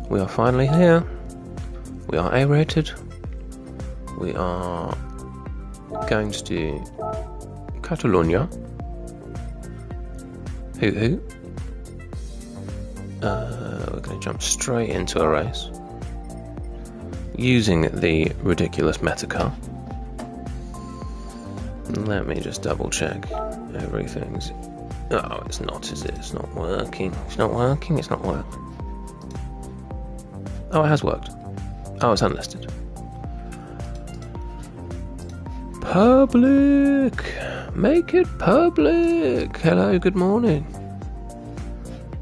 We are finally here. We are A-rated. We are going to do Catalonia. Hoot hoot. We're going to jump straight into a race using the ridiculous meta car. Let me just double check everything's... Oh, it's not, is it? It's not working. It's not working. It's not working. Oh, it has worked. Oh, it's unlisted. Public! Make it public! Hello, good morning.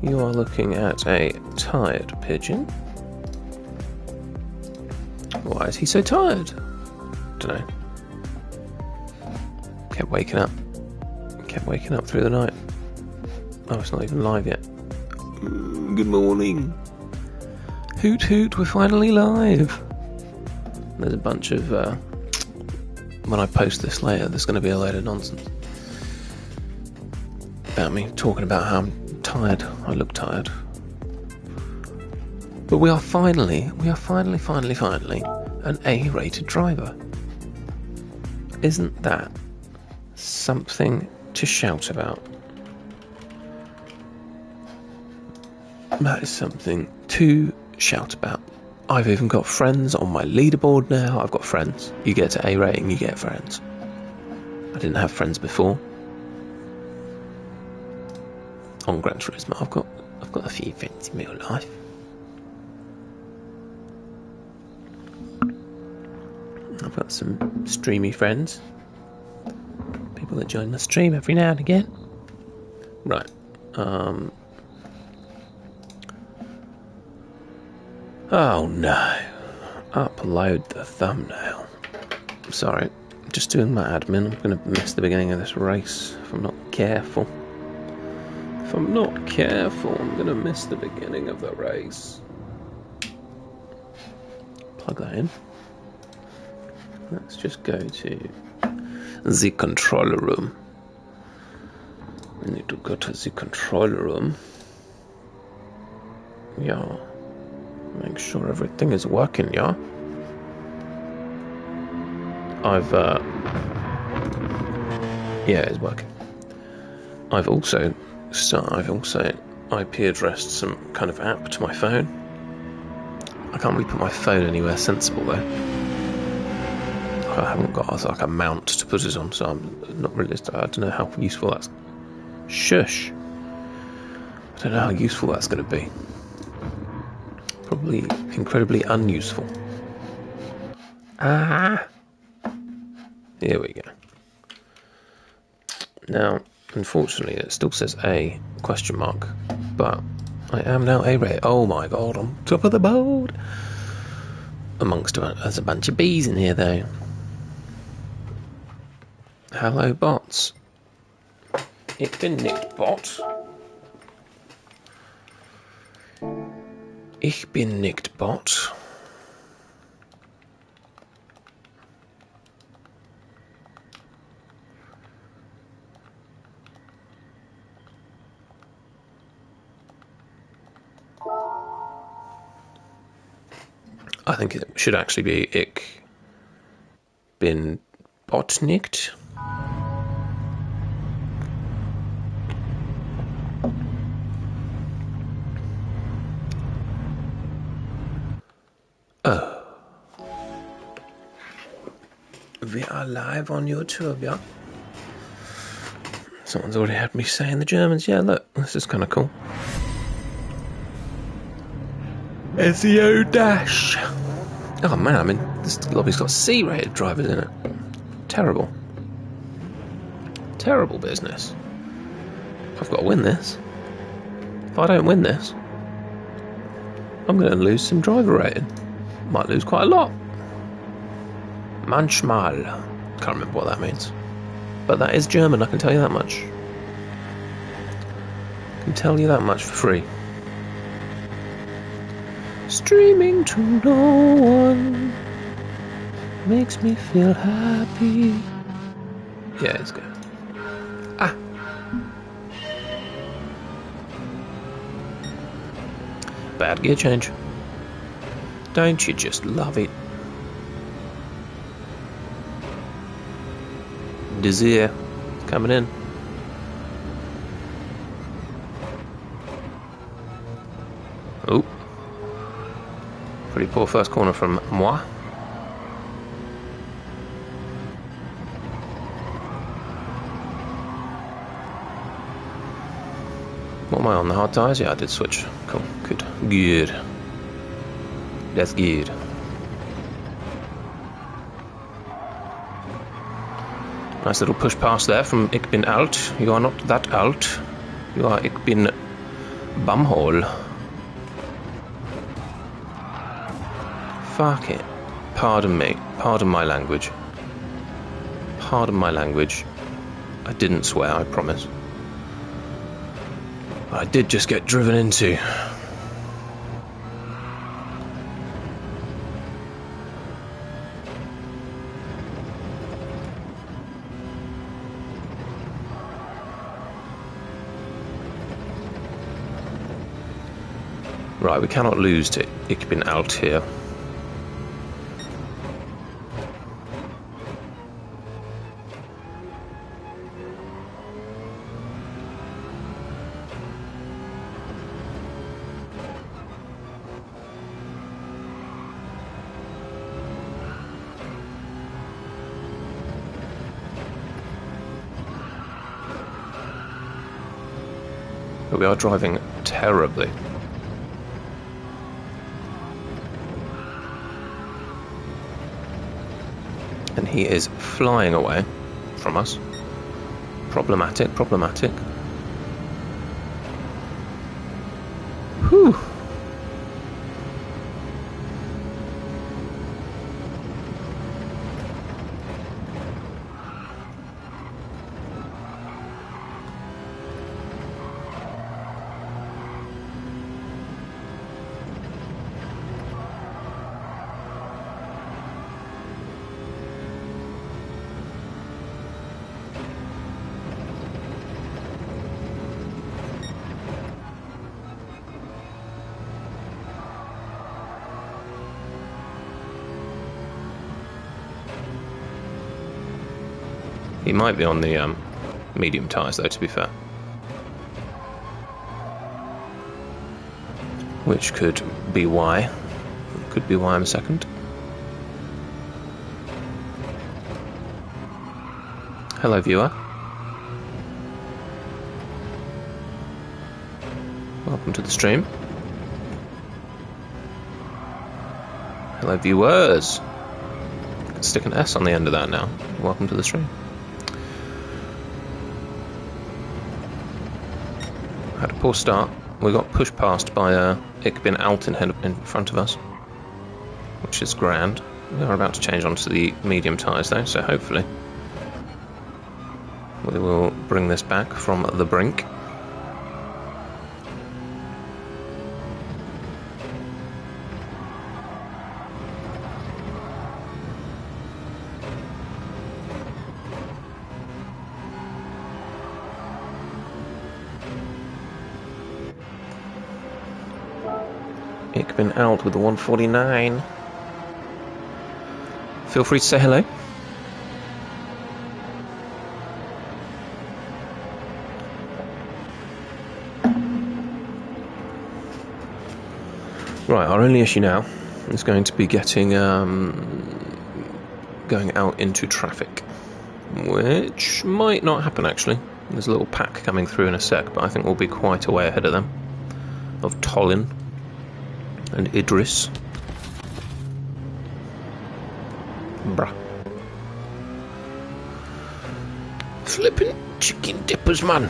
You are looking at a tired pigeon. Why is he so tired? Dunno. Kept waking up. Kept waking up through the night. Oh, it's not even live yet. Good morning. Hoot hoot, we're finally live. There's a bunch of... when I post this later, there's going to be a load of nonsense about me talking about how I'm tired. I look tired. But we are finally an A-rated driver. Isn't that something to shout about? That is something to shout about. I've even got friends on my leaderboard now. I've got friends. You get to A rating, you get friends. I didn't have friends before. On Gran Turismo, I've got a few friends in real life. I've got some streamy friends. People that join the stream every now and again. Right. Oh no. Upload the thumbnail. Sorry. Just doing my admin. I'm going to miss the beginning of this race if I'm not careful. If I'm not careful, I'm going to miss the beginning of the race. Plug that in. Let's just go to the control room. We need to go to the control room. Yeah. Make sure everything is working, yeah? Yeah, it's working. I've also IP addressed some kind of app to my phone. I can't really put my phone anywhere sensible though. I haven't got like a mount to put it on, so I'm not really. I don't know how useful that's. Shush. I don't know how useful that's going to be. Probably incredibly unuseful. Ah. Here we go. Now, unfortunately, it still says A question mark, but I am now A-rated. Oh my god, I'm top of the board. There's a bunch of B's in here though. Hello, bots. Ich bin nicht Bot. Ich bin nicht Bot. I think it should actually be Ich bin Bot nicht. Oh. We are live on YouTube, yeah? Someone's already had me saying the Germans. Yeah, look, this is kind of cool. SEO dash. Oh man, I mean, this lobby's got C-rated drivers in it. Terrible. Terrible business. I've got to win this. If I don't win this, I'm going to lose some driver rating. Might lose quite a lot. Manchmal. Can't remember what that means. But that is German, I can tell you that much. I can tell you that much for free. Streaming to no one makes me feel happy. Yeah, it's good. Ah. Bad gear change. Don't you just love it? Desire coming in. Oh. Pretty poor first corner from moi. What am I on? The hard tyres? Yeah, I did switch. Cool. Good. Good. That's good. Nice little push past there from Ik bin alt. You are not that alt. You are Ik bin bumhole. Fuck it. Pardon me. Pardon my language. Pardon my language. I didn't swear, I promise. But I did just get driven into. Right, we cannot lose to Ik bin alt here. But we are driving terribly. And he is flying away from us. Problematic, problematic. Whew. He might be on the medium tyres though, to be fair. Which could be why. Could be why I'm second. Hello, viewer. Welcome to the stream. Hello, viewers. Stick an S on the end of that now. Welcome to the stream. Had a poor start. We got pushed past by Ik bin alt in front of us, which is grand. We are about to change onto the medium tyres though, so hopefully we will bring this back from the brink. Ik bin alt with the 149. Feel free to say hello. Right, our only issue now is going to be getting going out into traffic, which might not happen actually. There's a little pack coming through in a sec, but I think we'll be quite a way ahead of them, of Tolin and Idris. Bruh. Flippin' chicken dippers, man.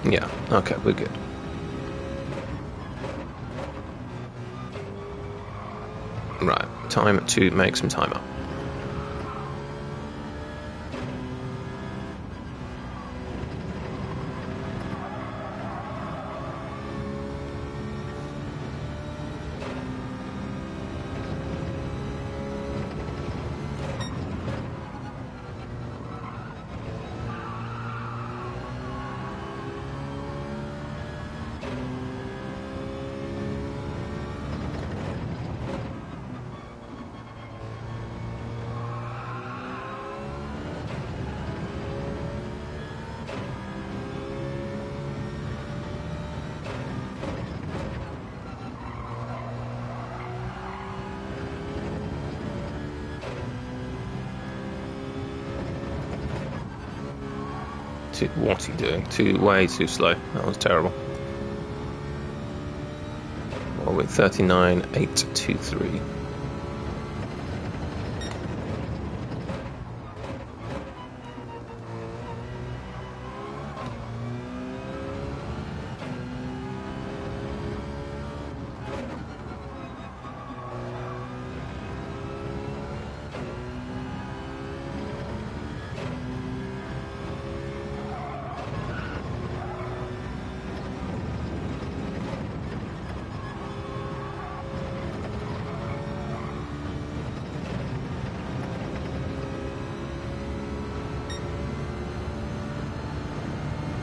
Yeah, okay, we're good. Right, time to make some time up. What's he doing? Way too slow. That was terrible. Well, with 39.823.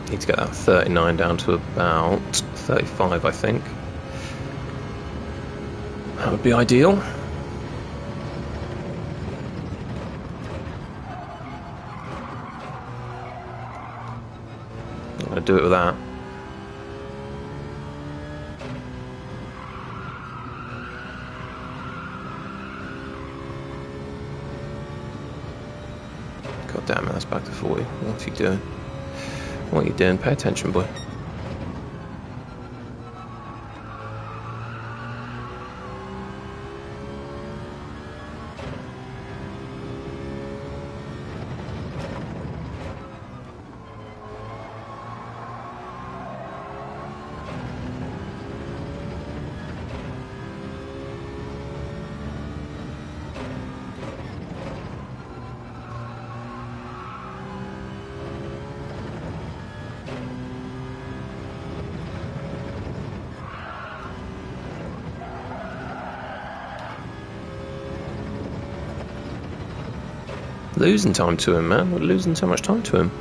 Need to get that 39 down to about 35, I think. That would be ideal. I'm going to do it with that. God damn it, that's back to 40. What's he doing? What are you doing? Pay attention, boy. Losing time to him, man. We're losing so much time to him.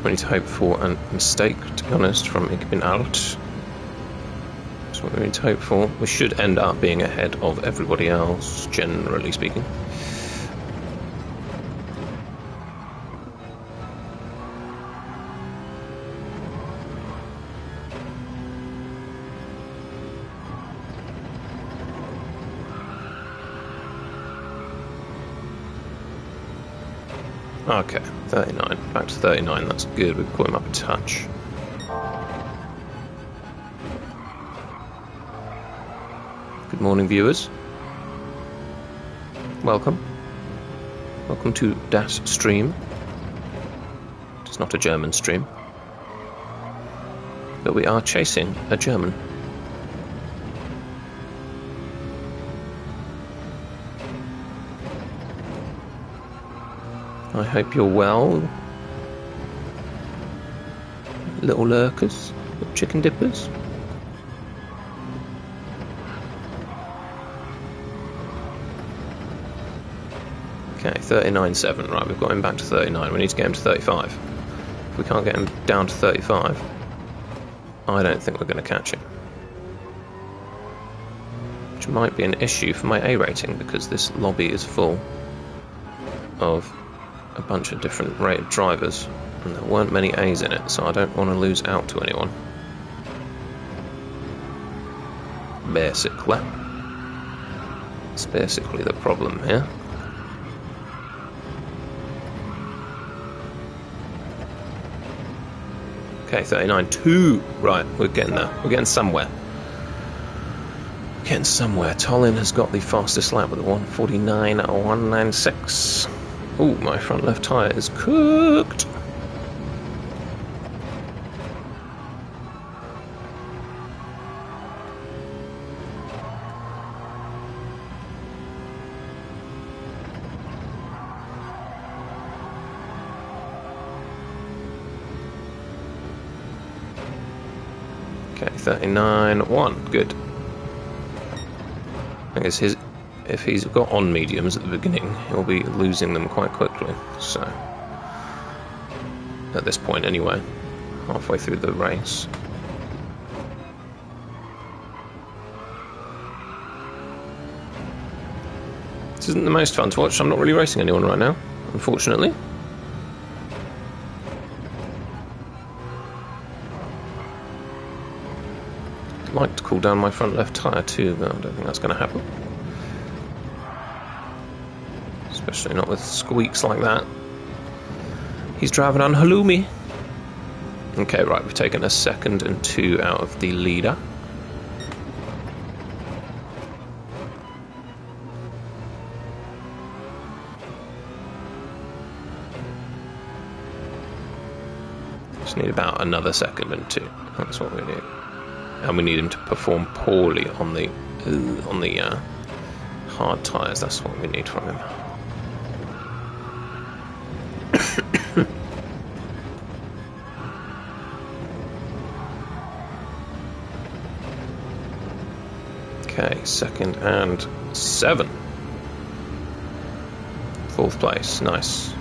We need to hope for a mistake, to be honest, from Ich bin alt. That's what we need to hope for. We should end up being ahead of everybody else, generally speaking. Okay, 39. Back to 39, that's good. We've put him up a touch. Good morning, viewers. Welcome. Welcome to Das Stream. It's not a German stream. But we are chasing a German. I hope you're well, little lurkers, little chicken dippers. Okay, 39.7, right, we've got him back to 39, we need to get him to 35. If we can't get him down to 35, I don't think we're going to catch him. Which might be an issue for my A rating, because this lobby is full of a bunch of different rated drivers, and there weren't many A's in it, so I don't want to lose out to anyone. Basically. It's basically the problem here. Okay, 39.2. Right, we're getting there. We're getting somewhere. Getting somewhere. Tollin has got the fastest lap with a 149.196. Oh, my front left tyre is cooked. Okay, 39.1. Good. I think it's his if he's got on mediums at the beginning, he'll be losing them quite quickly. So, at this point anyway, halfway through the race. This isn't the most fun to watch. I'm not really racing anyone right now, unfortunately. I'd like to cool down my front left tyre too, but I don't think that's going to happen. Especially not with squeaks like that. He's driving on halloumi. Okay, right, we've taken a second and 2 out of the leader. Just need about another second and 2. That's what we need. And we need him to perform poorly on the hard tyres. That's what we need from him. Okay, 2nd and 7. 4th place, nice.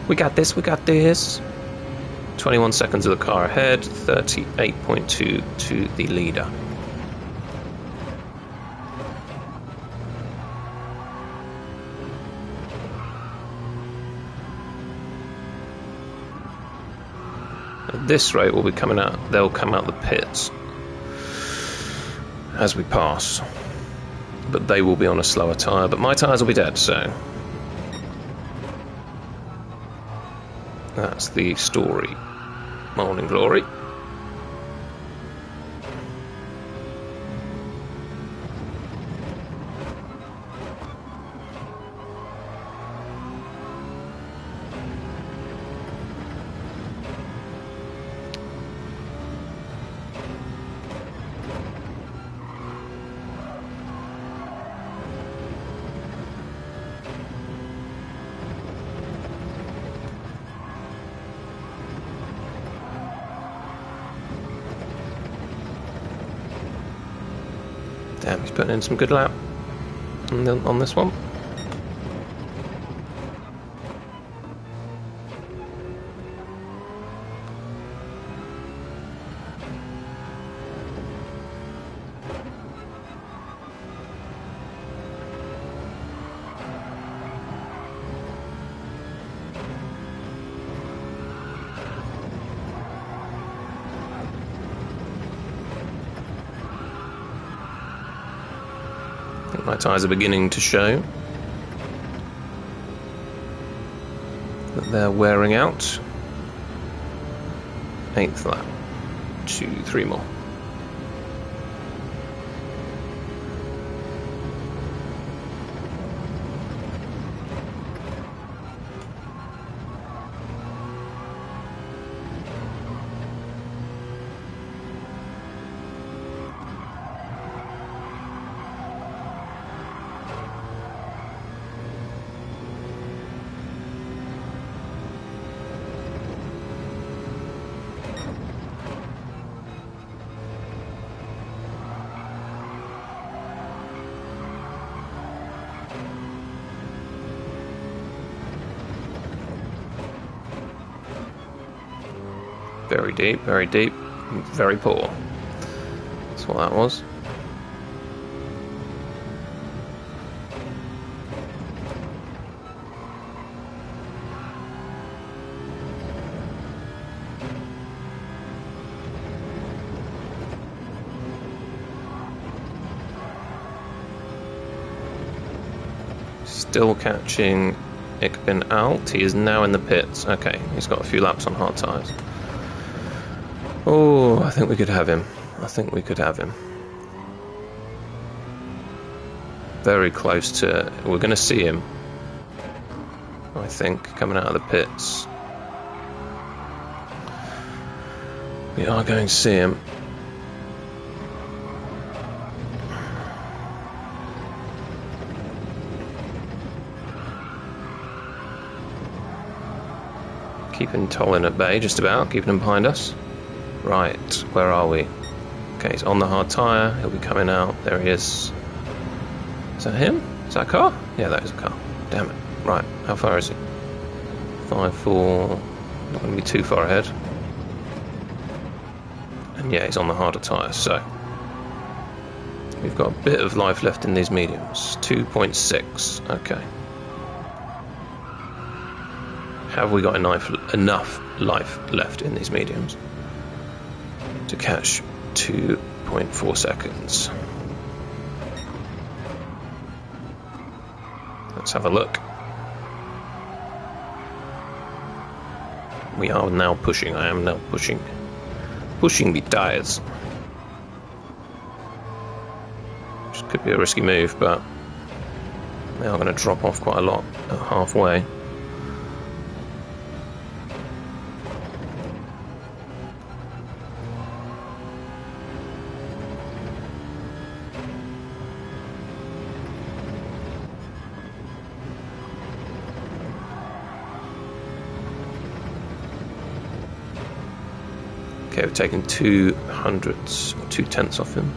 We got this, we got this. 21 seconds of the car ahead, 38.2 to the leader. At this rate, we'll be coming out. They'll come out the pits as we pass, but they will be on a slower tyre. But my tyres will be dead, so that's the story. Morning glory. Damn, he's putting in some good lap on this one. My tyres are beginning to show that they're wearing out. 8th lap. 2, 3 more. Very deep, very poor. That's what that was. Still catching Ik bin Alt. He is now in the pits. Okay, he's got a few laps on hard tyres. Oh, I think we could have him. I think we could have him. Very close to... We're going to see him, I think, coming out of the pits. We are going to see him. Keeping Tollin at bay, just about. Keeping him behind us. Right, where are we? Okay, he's on the hard tyre. He'll be coming out. There he is. Is that him? Is that a car? Yeah, that is a car. Damn it. Right, how far is he? 5-4. Not going to be too far ahead. And yeah, he's on the harder tyres, so we've got a bit of life left in these mediums. 2.6. Okay. Have we got enough life left in these mediums to catch 2.4 seconds? Let's have a look. We are now pushing. I am now pushing. Pushing the tyres. Which could be a risky move, but they are going to drop off quite a lot at halfway. Okay, we've taken 2/100 or 2/10 off him.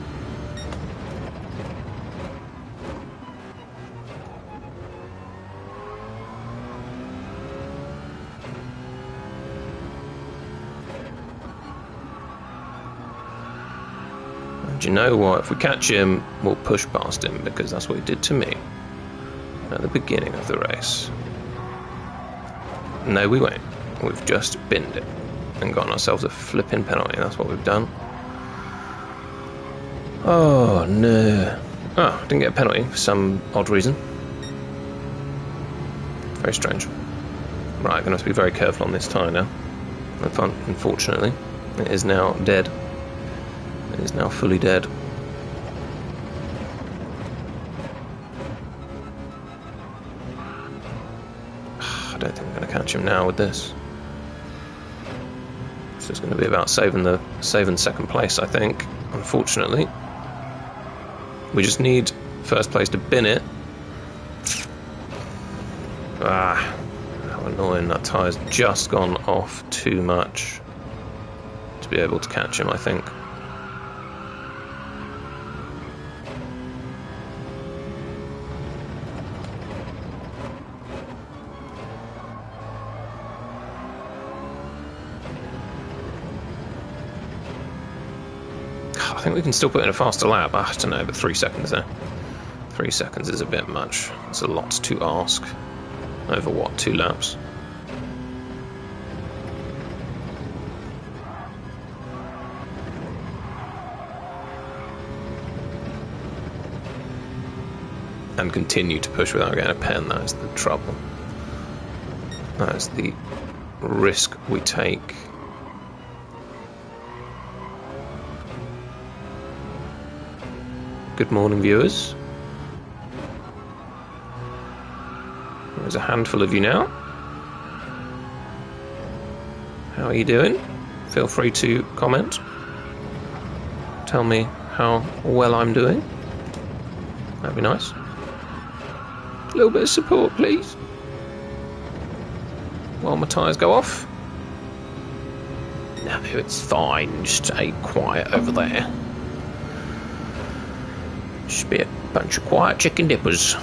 And you know what? If we catch him, we'll push past him because that's what he did to me at the beginning of the race. No, we won't. We've just binned it and gotten ourselves a flipping penalty. That's what we've done. Oh no. Oh, didn't get a penalty for some odd reason. Very strange. Right, I'm going to have to be very careful on this tyre now. Unfortunately, it is now dead. It is now fully dead. I don't think we're going to catch him now with this. It's just going to be about saving second place, I think. Unfortunately, we just need first place to bin it. Ah, how annoying! That tyre's just gone off too much to be able to catch him, I think. I think we can still put in a faster lap. I don't know, but 3 seconds there. 3 seconds is a bit much. It's a lot to ask. Over what, 2 laps? And continue to push without getting a pen. That is the trouble. That is the risk we take. Good morning, viewers. There's a handful of you now. How are you doing? Feel free to comment. Tell me how well I'm doing. That'd be nice. A little bit of support, please. While my tyres go off. No, it's fine. Just stay quiet over there. Just be a bunch of quiet chicken dippers.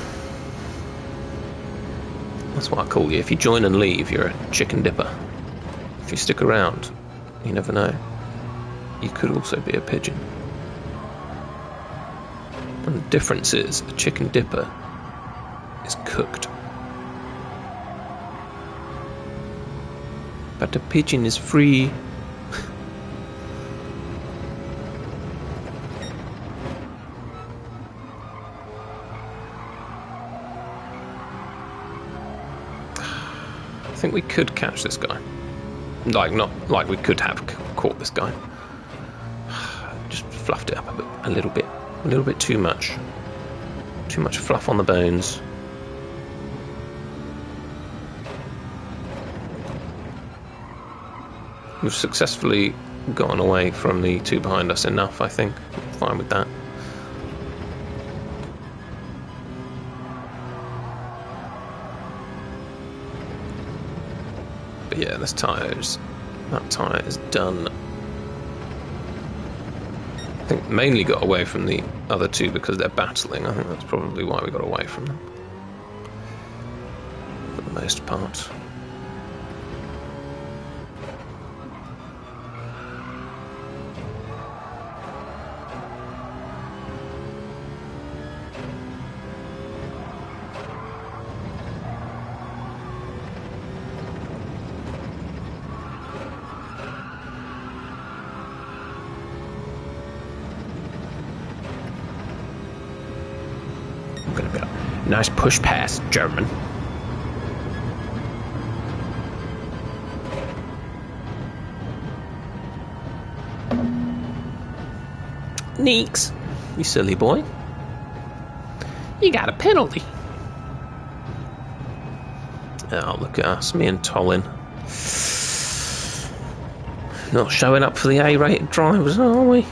That's what I call you. If you join and leave, you're a chicken dipper. If you stick around, you never know. You could also be a pigeon. And the difference is, a chicken dipper is cooked. But a pigeon is free. I think we could catch this guy. Not like we could have caught this guy. Just fluffed it up a little bit too much. Too much fluff on the bones. We've successfully gotten away from the 2 behind us enough, I think. I'm fine with that. But yeah, that tyre is done. think mainly got away from the other two because they're battling. I think that's probably why we got away from them. For the most part. Nice push pass, German. Neeks, you silly boy. You got a penalty. Oh, look at us, me and Tolin. Not showing up for the A-rated drivers, are we?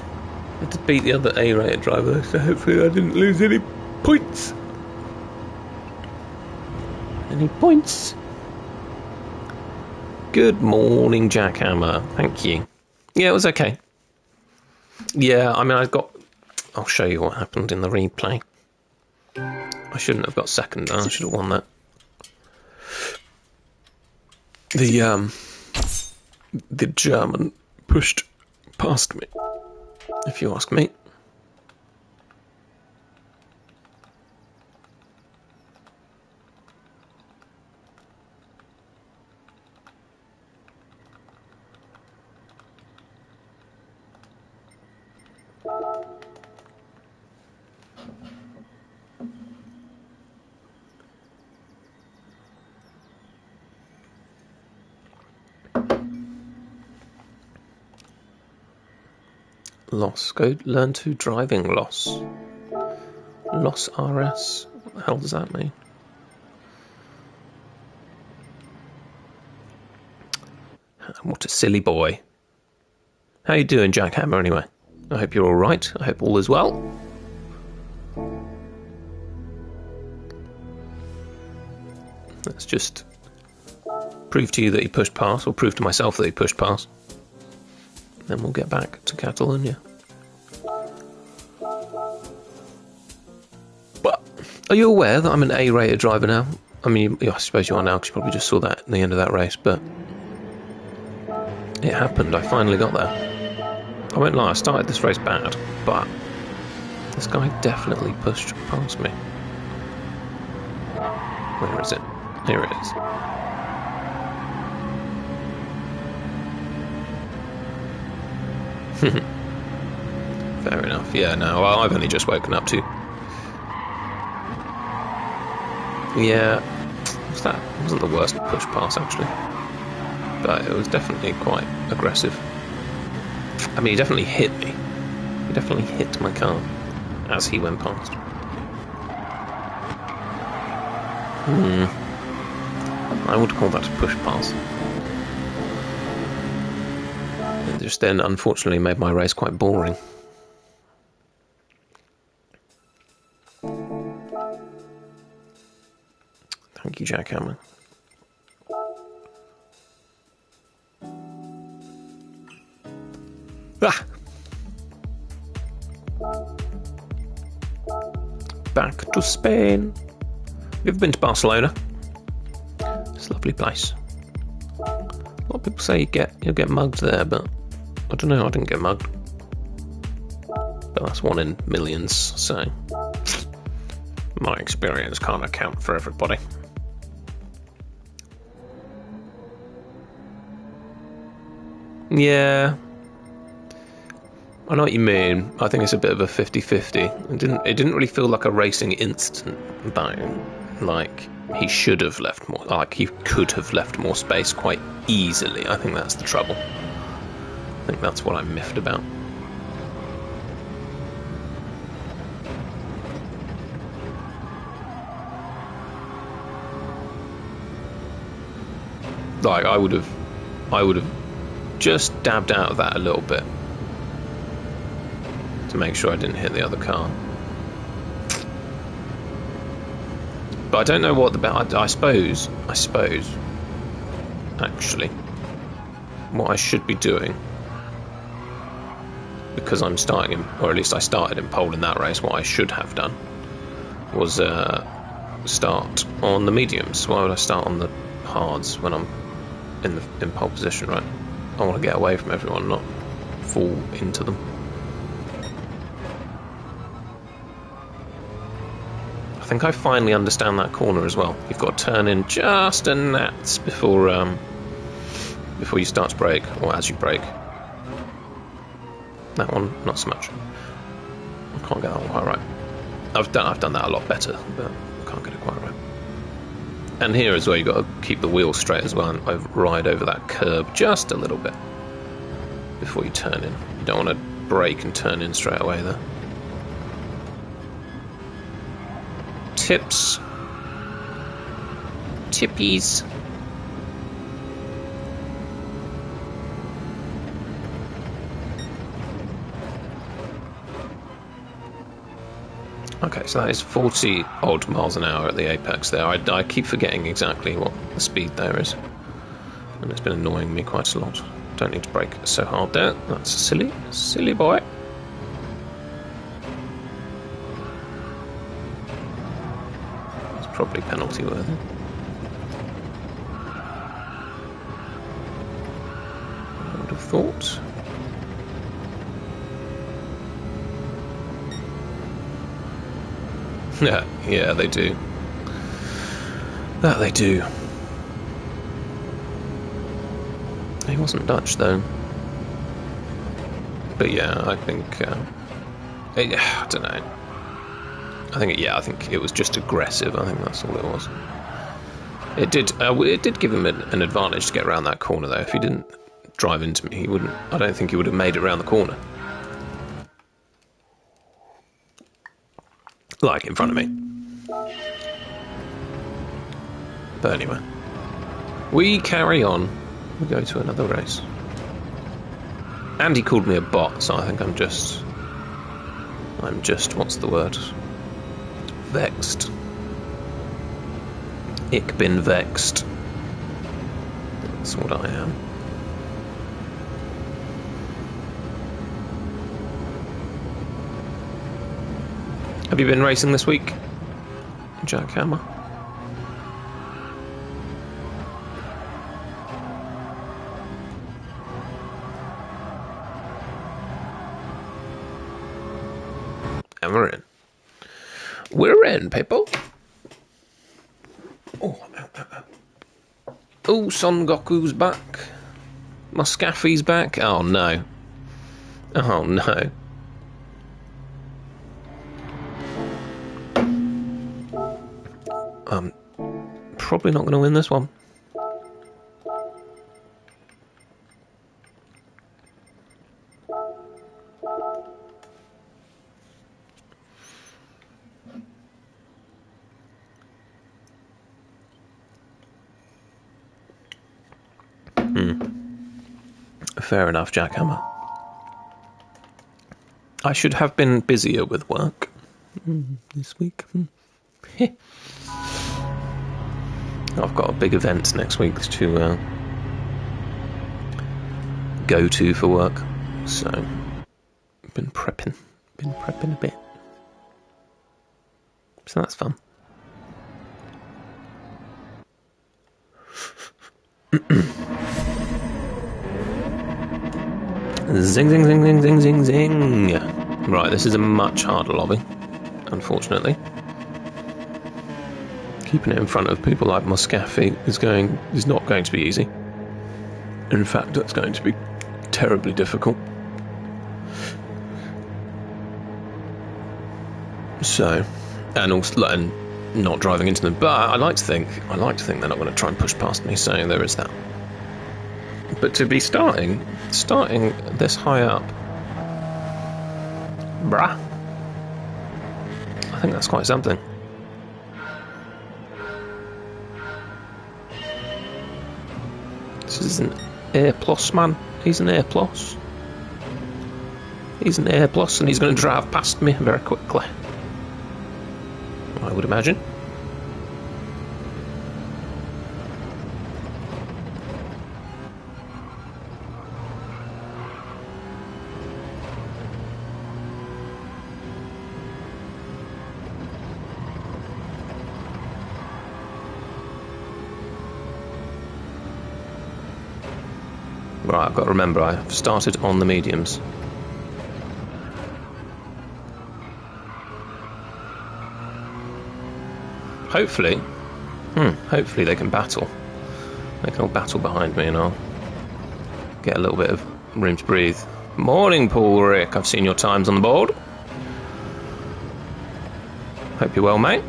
Had to beat the other A-rated driver, so hopefully I didn't lose any points. Any points? Good morning, Jackhammer. Thank you. Yeah, it was okay. Yeah, I mean, I'll show you what happened in the replay. I shouldn't have got second. I should have won that. The German pushed past me, if you ask me. Loss. Go learn to driving loss. Loss RS. What the hell does that mean? What a silly boy. How you doing, Jackhammer, anyway? I hope you're alright. I hope all is well. Let's just prove to you that he pushed past, or prove to myself that he pushed past. Then we'll get back to Catalonia. But are you aware that I'm an A-rated driver now? I mean, I suppose you are now, because you probably just saw that at the end of that race, but it happened. I finally got there. I won't lie, I started this race bad, but this guy definitely pushed past me. Where is it? Here it is. Fair enough. Yeah, no, well, I've only just woken up too. Yeah, that wasn't the worst push pass actually, but it was definitely quite aggressive. I mean, he definitely hit me. He definitely hit my car as he went past. I would call that a push pass. It just then, unfortunately, made my race quite boring. Thank you, Jackhammer. Ah! Back to Spain. You've been to Barcelona? It's a lovely place. A lot of people say you'll get mugged there, but I don't know, I didn't get mugged. But that's one in millions, so my experience can't account for everybody. Yeah, I know what you mean. I think it's a bit of a 50-50. It didn't really feel like a racing instant, though. Like, he should have left more, like he could have left more space quite easily. I think that's the trouble. I think that's what I'm miffed about. Like, I would have just dabbed out of that a little bit to make sure I didn't hit the other car. But I don't know what I suppose actually what I should be doing because I'm starting in, or at least I started in pole in that race, what I should have done was start on the mediums. Why would I start on the hards when I'm in pole position, right? I want to get away from everyone, not fall into them. I think I finally understand that corner as well. You've got to turn in just a gnat before you start to brake, or as you brake. That one, not so much. I can't get that one quite right. I've done that a lot better, but I can't get it quite right. And here as well, you've got to keep the wheel straight as well and ride over that curb just a little bit before you turn in. You don't want to brake and turn in straight away there. Tips. Tippies. Okay, so that is 40 odd miles an hour at the apex there. I keep forgetting exactly what the speed there is, and it's been annoying me quite a lot. Don't need to brake so hard there. That's silly, silly boy. It's probably penalty worthy. I would have thought. Yeah, they do. That they do. He wasn't Dutch though. But yeah, I think I don't know. I think it was just aggressive. I think that's all it was. It did give him an advantage to get around that corner though. If he didn't drive into me, he wouldn't. I don't think he would have made it around the corner. Like in front of me. But anyway, we carry on. We go to another race. Andy called me a bot, so I think I'm just, what's the word? Vexed. Ich bin vexed. That's what I am. Have you been racing this week, Jackhammer? And we're in. We're in, people. Oh, oh, Son Goku's back. Muscaffi's back. Oh no. Oh no. I'm probably not going to win this one. Fair enough, Jackhammer. I should have been busier with work this week. I've got a big event next week to go to for work, so been prepping a bit. So that's fun. Zing, zing, zing, zing, zing, zing, zing. Right, this is a much harder lobby, unfortunately. Keeping it in front of people like Muscaffi is not going to be easy. In fact, it's going to be terribly difficult. So, and not driving into them. But I like to think they're not going to try and push past me. So there is that. But to be starting this high up, bruh, I think that's quite something. This is an A plus man. He's an A plus. He's an A plus, and he's going to drive past me very quickly, I would imagine. Right, I've got to remember, I've started on the mediums. Hopefully, hopefully they can battle. They can all battle behind me and I'll get a little bit of room to breathe. Morning, Paul Rick. I've seen your times on the board. Hope you're well, mate.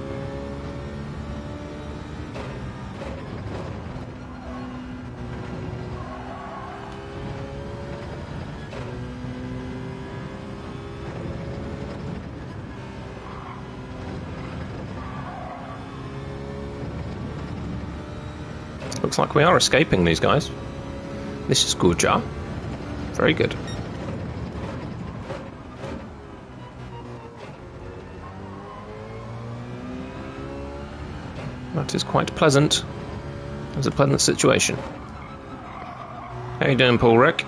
Looks like we are escaping these guys. This is good, Jar. Very good. That is quite pleasant. It's a pleasant situation. How you doing, Paul Rick?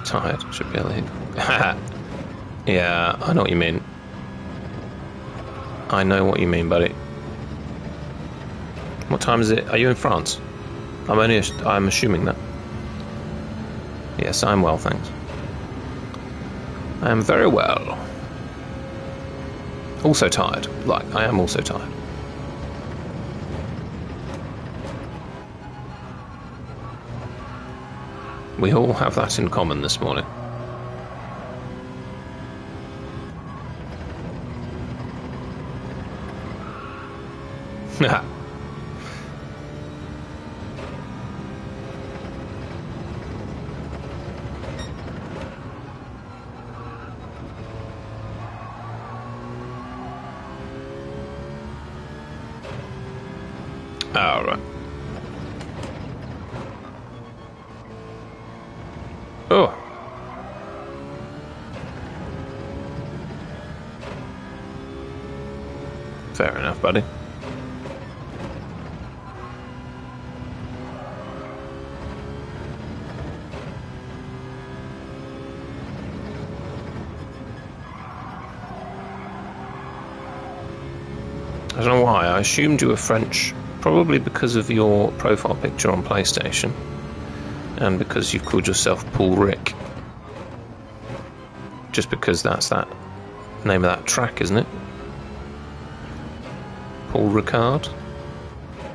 Tired. Should be able to hit. Yeah, I know what you mean. I know what you mean, buddy. What time is it? Are you in France? I'm assuming that. Yes, I'm well, thanks. I am very well. Also tired. Like, I am also tired. We all have that in common this morning. All right. Oh. Fair enough, buddy. I don't know why, I assumed you were French, probably because of your profile picture on PlayStation, and because you've called yourself Paul Rick. Just because that's that name of that track, isn't it? Paul Ricard?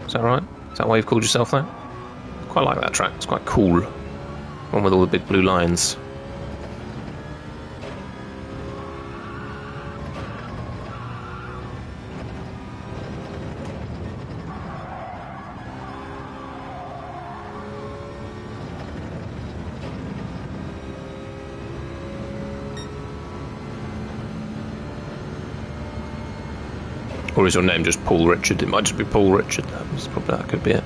Is that right? Is that why you've called yourself that? I quite like that track, it's quite cool. One with all the big blue lines. Or is your name just Paul Richard? It might just be Paul Richard. That could be it.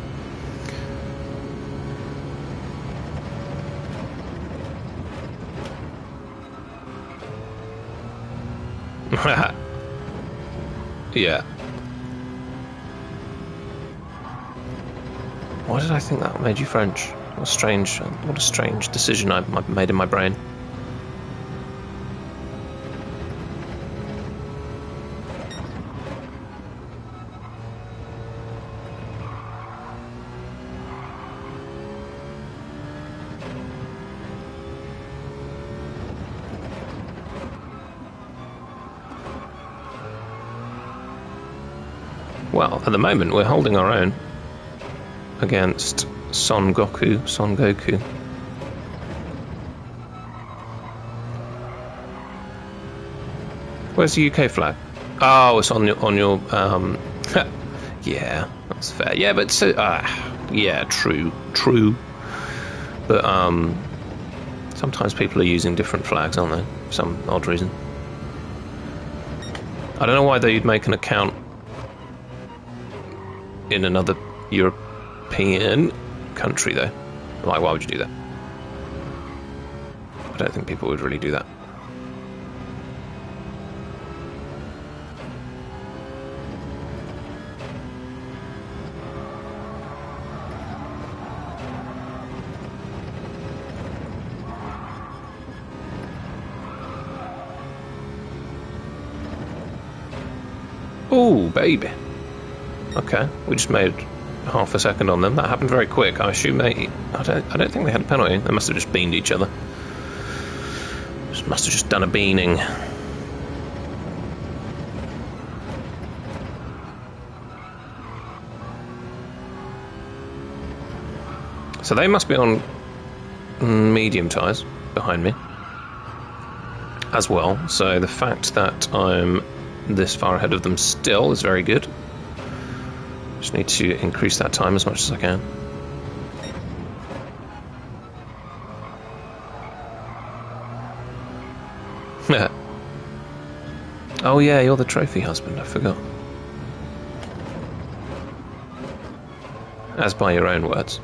Yeah. Why did I think that made you French? What a strange decision I've made in my brain. Well, at the moment we're holding our own against Son Goku. Where's the UK flag? Oh, it's on your yeah, that's fair. Yeah, but yeah, true. But sometimes people are using different flags, aren't they? For some odd reason. I don't know why they'd make an account in another European country, though. Like, why would you do that? I don't think people would really do that. Oh, baby. Okay, we just made half a second on them. That happened very quick. I assume I don't think they had a penalty. They must have just beaned each other. Must have just done a beaning. So they must be on medium tyres behind me as well. So the fact that I'm this far ahead of them still is very good. Just need to increase that time as much as I can. Oh yeah, you're the trophy husband, I forgot. As by your own words.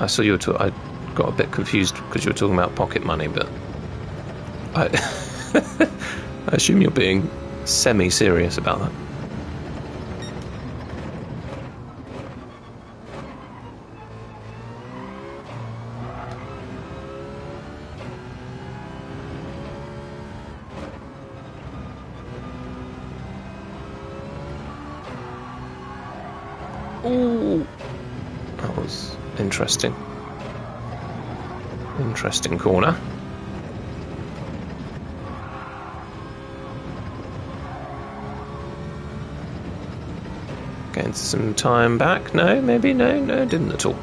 I saw you were I got a bit confused because you were talking about pocket money, but I assume you're being semi-serious about that. Ooh, that was interesting. Interesting corner. Getting some time back. No, maybe no, didn't at all.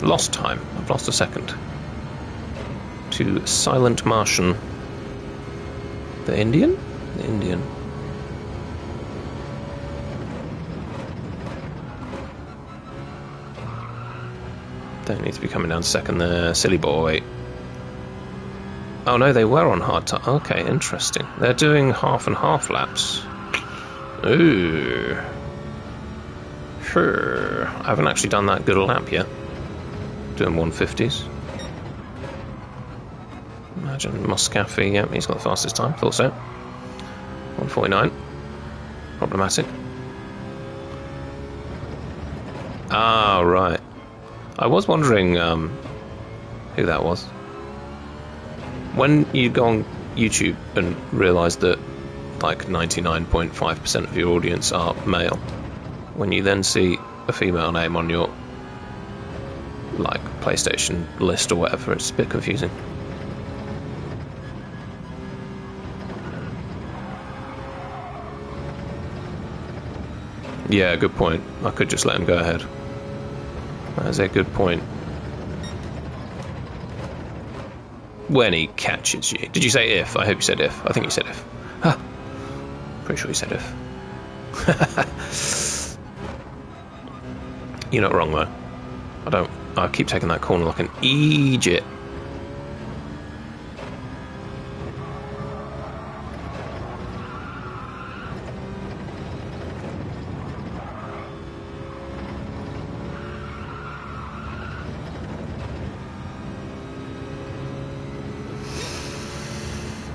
Lost time. I've lost a second. To Silent Martian. The Indian? The Indian. Don't need to be coming down second there, silly boy. Oh no, they were on hard time. Okay, interesting. They're doing half and half laps. Ooh. Sure. I haven't actually done that good a lap yet. Doing 150s. Imagine Moscafi, yeah, he's got the fastest time. Thought so. 149. Problematic. Ah, right. I was wondering who that was. When you go on YouTube and realise that like 99.5% of your audience are male, when you then see a female name on your like PlayStation list or whatever, it's a bit confusing. Yeah, good point. I could just let him go ahead. That is a good point. When he catches you. Did you say if? I hope you said if. I think you said if. Huh. Pretty sure you said if. You're not wrong though. I keep taking that corner like an idiot.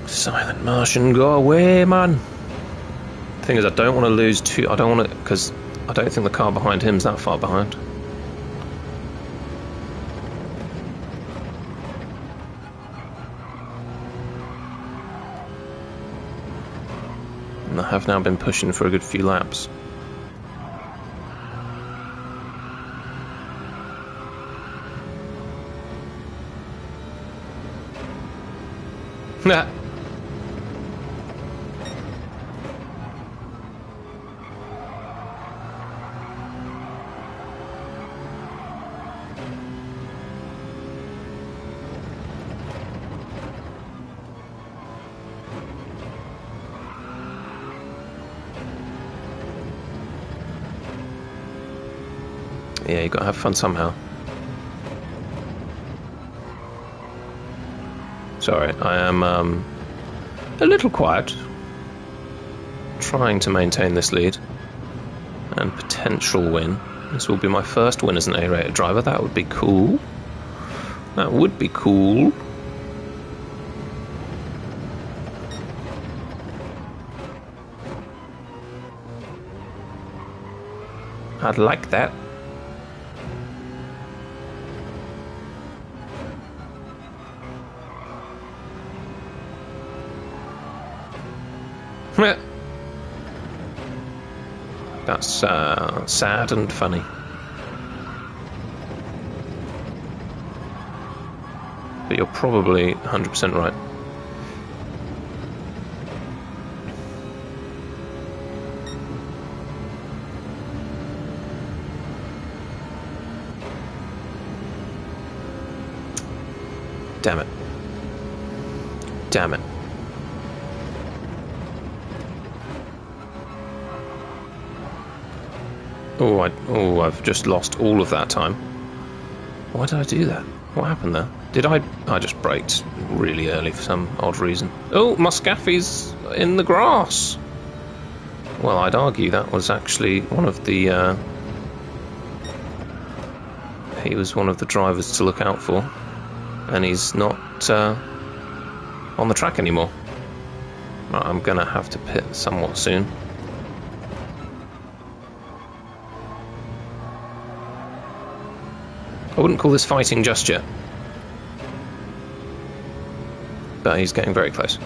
Silent Martian, go away, man. The thing is, I don't want to lose two. I don't want to, because I don't think the car behind him's that far behind. And I have now been pushing for a good few laps. Nah. Yeah, you gotta have fun somehow. Sorry, I am a little quiet. Trying to maintain this lead. And potential win. This will be my first win as an A-rated driver. That would be cool. That would be cool. I'd like that. That's sad and funny. But you're probably 100% right. Damn it. Damn it. Oh, I've just lost all of that time. Why did I do that? What happened there? Did I just braked really early for some odd reason. Oh, Muscaffi's in the grass. Well, I'd argue that was actually one of the... he was one of the drivers to look out for. And he's not on the track anymore. Right, I'm going to have to pit somewhat soon. I wouldn't call this fighting just yet. But he's getting very close.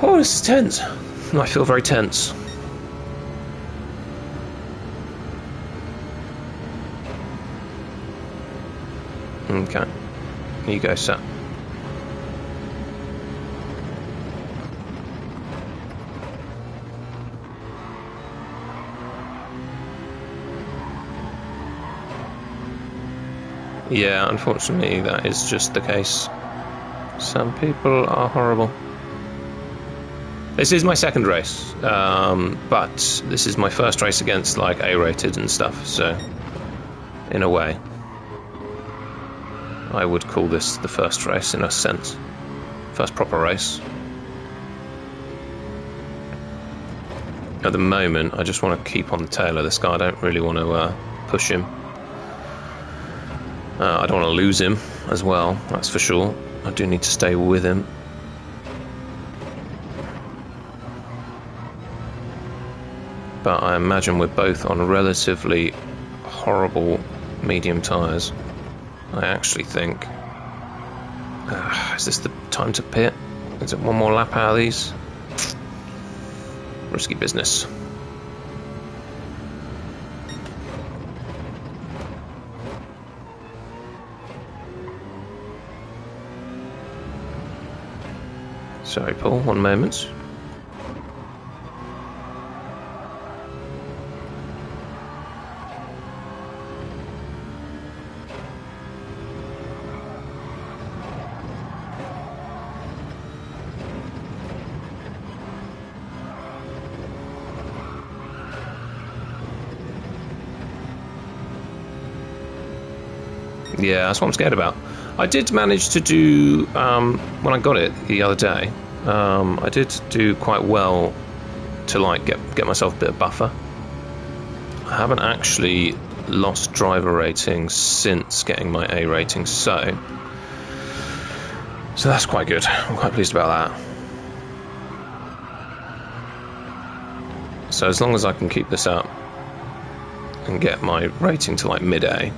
Oh, this is tense. I feel very tense. Okay. You go, sir. Yeah, unfortunately, that is just the case. Some people are horrible. This is my second race, but this is my first race against, like, A-rated and stuff, so in a way I would call this the first race in a sense. First proper race. At the moment, I just want to keep on the tail of this guy. I don't really want to push him. I don't want to lose him as well, that's for sure. I do need to stay with him. But I imagine we're both on relatively horrible medium tyres. I actually think... is this the time to pit? Is it one more lap out of these? Risky business. Sorry, Paul, one moment. Yeah, that's what I'm scared about. I did manage to do, when I got it the other day, I did do quite well to like get myself a bit of buffer. I haven't actually lost driver rating since getting my A rating, so that's quite good. I'm quite pleased about that. So as long as I can keep this up and get my rating to like mid-A,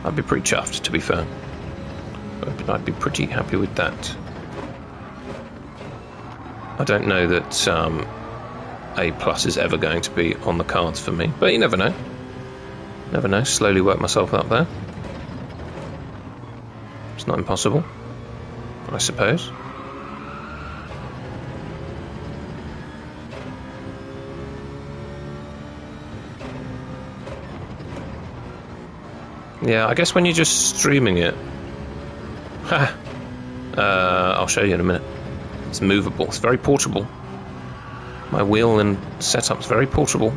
I'd be pretty chuffed, to be fair. I'd be pretty happy with that. I don't know that A+ is ever going to be on the cards for me, but you never know. Never know. Slowly work myself up there. It's not impossible, I suppose. Yeah, I guess when you're just streaming it... I'll show you in a minute. It's movable. It's very portable. My wheel and setup's very portable.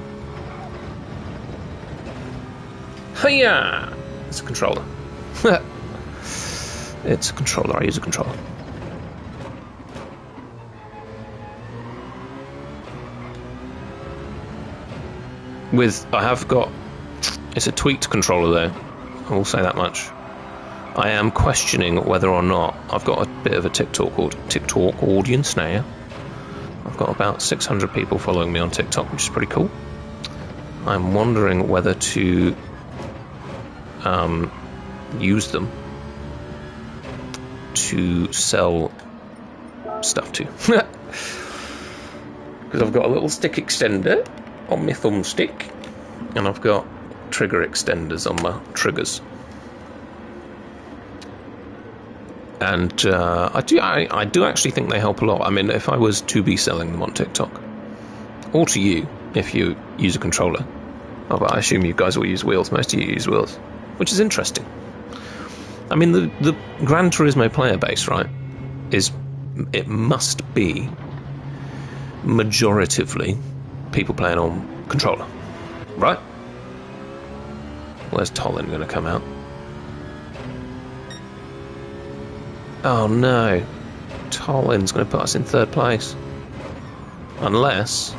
Hiya! It's a controller. It's a controller. I use a controller. I have got... It's a tweaked controller though. I will say that much. I am questioning whether or not... I've got a bit of a TikTok audience now. I've got about 600 people following me on TikTok, which is pretty cool. I'm wondering whether to use them to sell stuff to. Because I've got a little stick extender on my thumbstick, and I've got trigger extenders on my triggers. And I do actually think they help a lot. I mean, if I was to be selling them on TikTok, or to you, if you use a controller. Oh, but I assume you guys will use wheels. Most of you use wheels, which is interesting. I mean, the Gran Turismo player base, right, it must be majoritively people playing on controller, right? Where's Tollin going to come out? Oh no, Tollin's going to put us in third place. Unless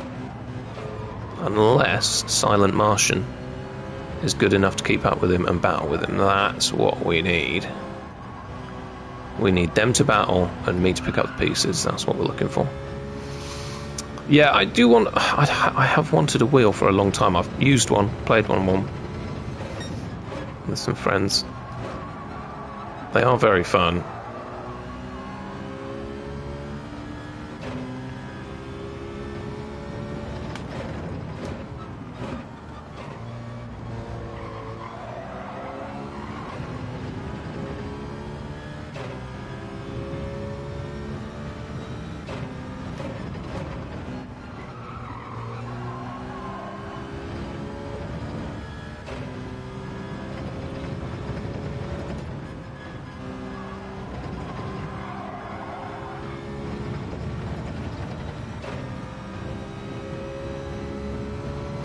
Silent Martian is good enough to keep up with him and battle with him. That's what we need. We need them to battle and me to pick up the pieces. That's what we're looking for. Yeah, I do want... I have wanted a wheel for a long time. I've used one, played one with some friends. They are very fun.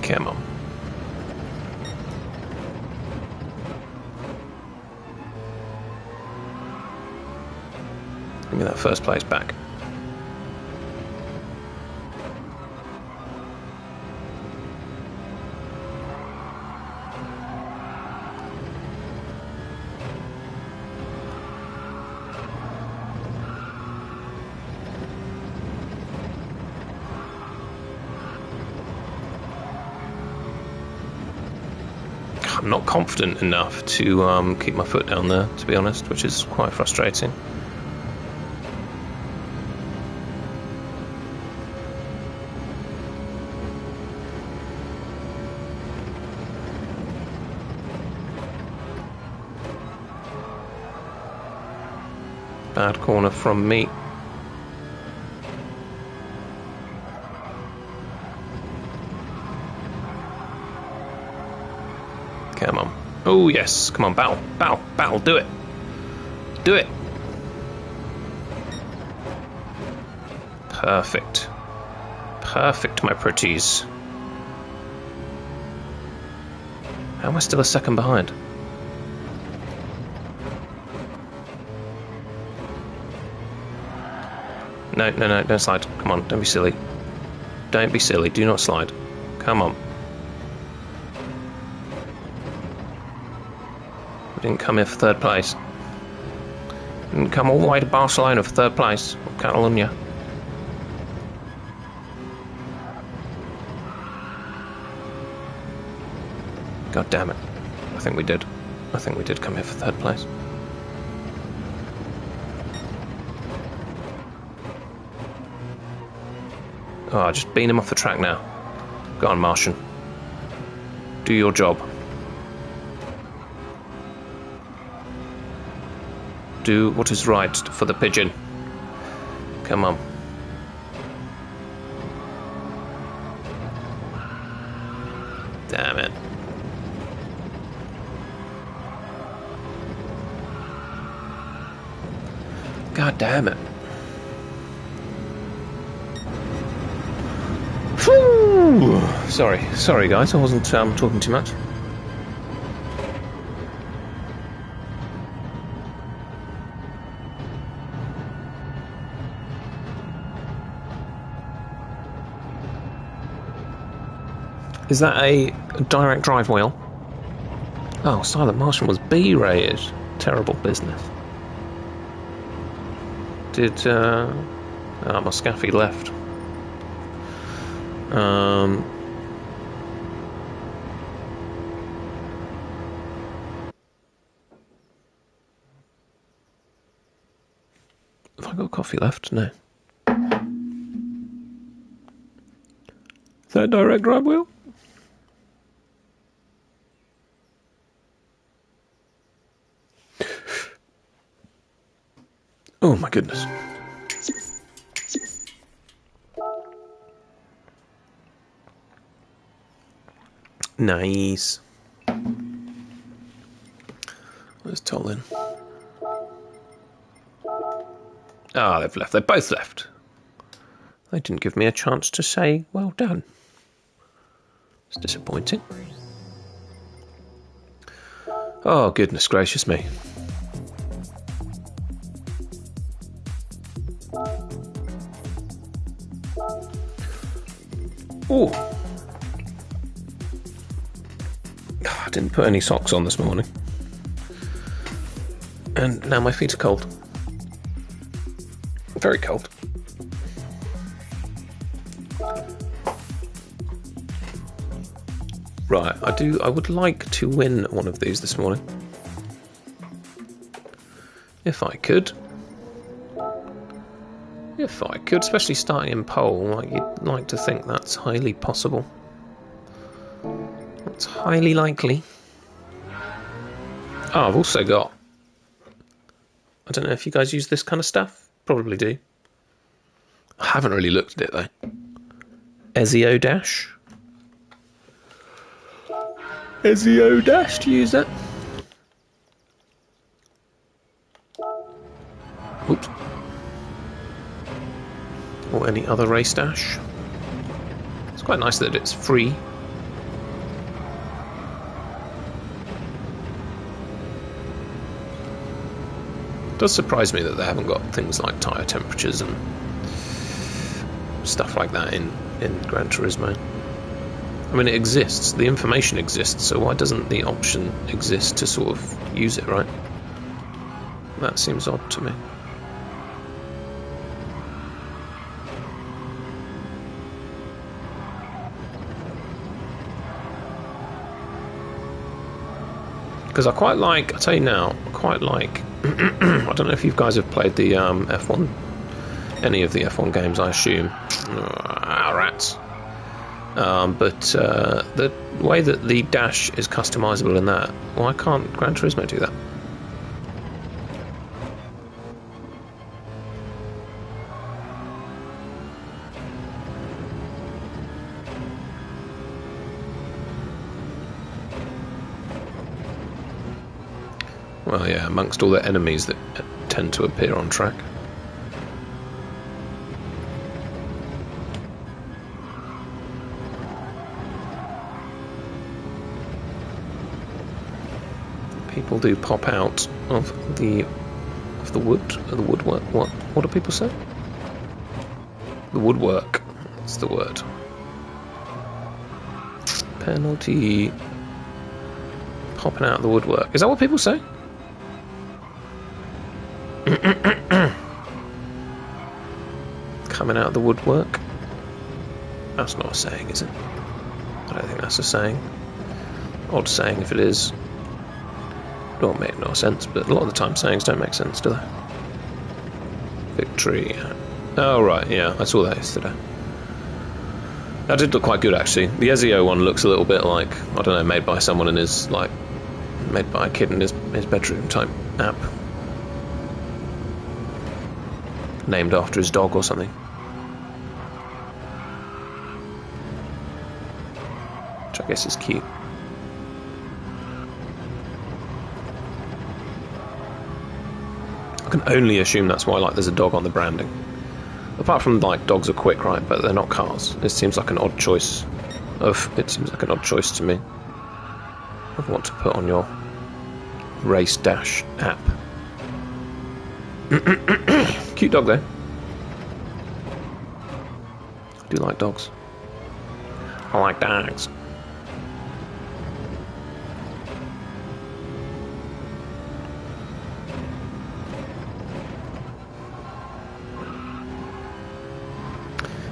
Come on. Give me that first place back. I'm not confident enough to keep my foot down there, to be honest, which is quite frustrating. Bad corner from me. Come on. Oh, yes. Come on, battle. Battle. Battle. Do it. Do it. Perfect. Perfect, my pretties. How am I still a second behind? No, no, no, don't slide. Come on, don't be silly. Don't be silly. Do not slide. Come on. Didn't come here for third place. Didn't come all the way to Barcelona for third place. Or Catalonia. God damn it. I think we did. I think we did come here for third place. Oh, just bean him off the track now. Go on, Martian. Do your job. Do what is right for the pigeon. Come on. Damn it. God damn it. Whew. Sorry guys, I wasn't talking too much. Is that a direct drive wheel? Oh, Silent Martian was B-rated. Terrible business. Did, my Scaffy left. Have I got coffee left? No. Is that a direct drive wheel? Oh my goodness. Nice. Where's Tollin? Ah, they've left. They both left. They didn't give me a chance to say, well done. It's disappointing. Oh, goodness gracious me. Oh. I didn't put any socks on this morning. And now my feet are cold. Very cold. Right, I would like to win one of these this morning. If I could. If I could, especially starting in pole, like you'd like to think that's highly possible. That's highly likely. Oh, I've also got... I don't know if you guys use this kind of stuff. Probably do. I haven't really looked at it though. Ezio Dash. Ezio Dash, do you use that? Oops. Or any other race dash. It's quite nice that it's free. It does surprise me that they haven't got things like tyre temperatures and stuff like that in Gran Turismo. I mean, it exists, the information exists, so why doesn't the option exist to sort of use it, right? That seems odd to me. Because I tell you now, I quite like, I don't know if you guys have played the F1, any of the F1 games, I assume. Rats. But the way that the dash is customizable in that, why can't Gran Turismo do that? Well, yeah, amongst all the enemies that tend to appear on track. People do pop out of the woodwork. What do people say? The woodwork. That's the word. Penalty. Popping out of the woodwork. Is that what people say? Coming out of the woodwork. That's not a saying, is it? I don't think that's a saying. Odd saying if it is. Don't make no sense, but a lot of the time sayings don't make sense, do they? Victory. Oh right, yeah, I saw that yesterday. That did look quite good actually. The Ezio one looks a little bit like, I don't know, made by someone in his, like, made by a kid in his bedroom type app. Named after his dog or something. Which I guess is cute. can only assume that's why, like, there's a dog on the branding. Apart from, like, dogs are quick, right? But they're not cars. It seems like an odd choice to me of what to put on your race dash app. Cute dog, though. I do like dogs. I like dogs.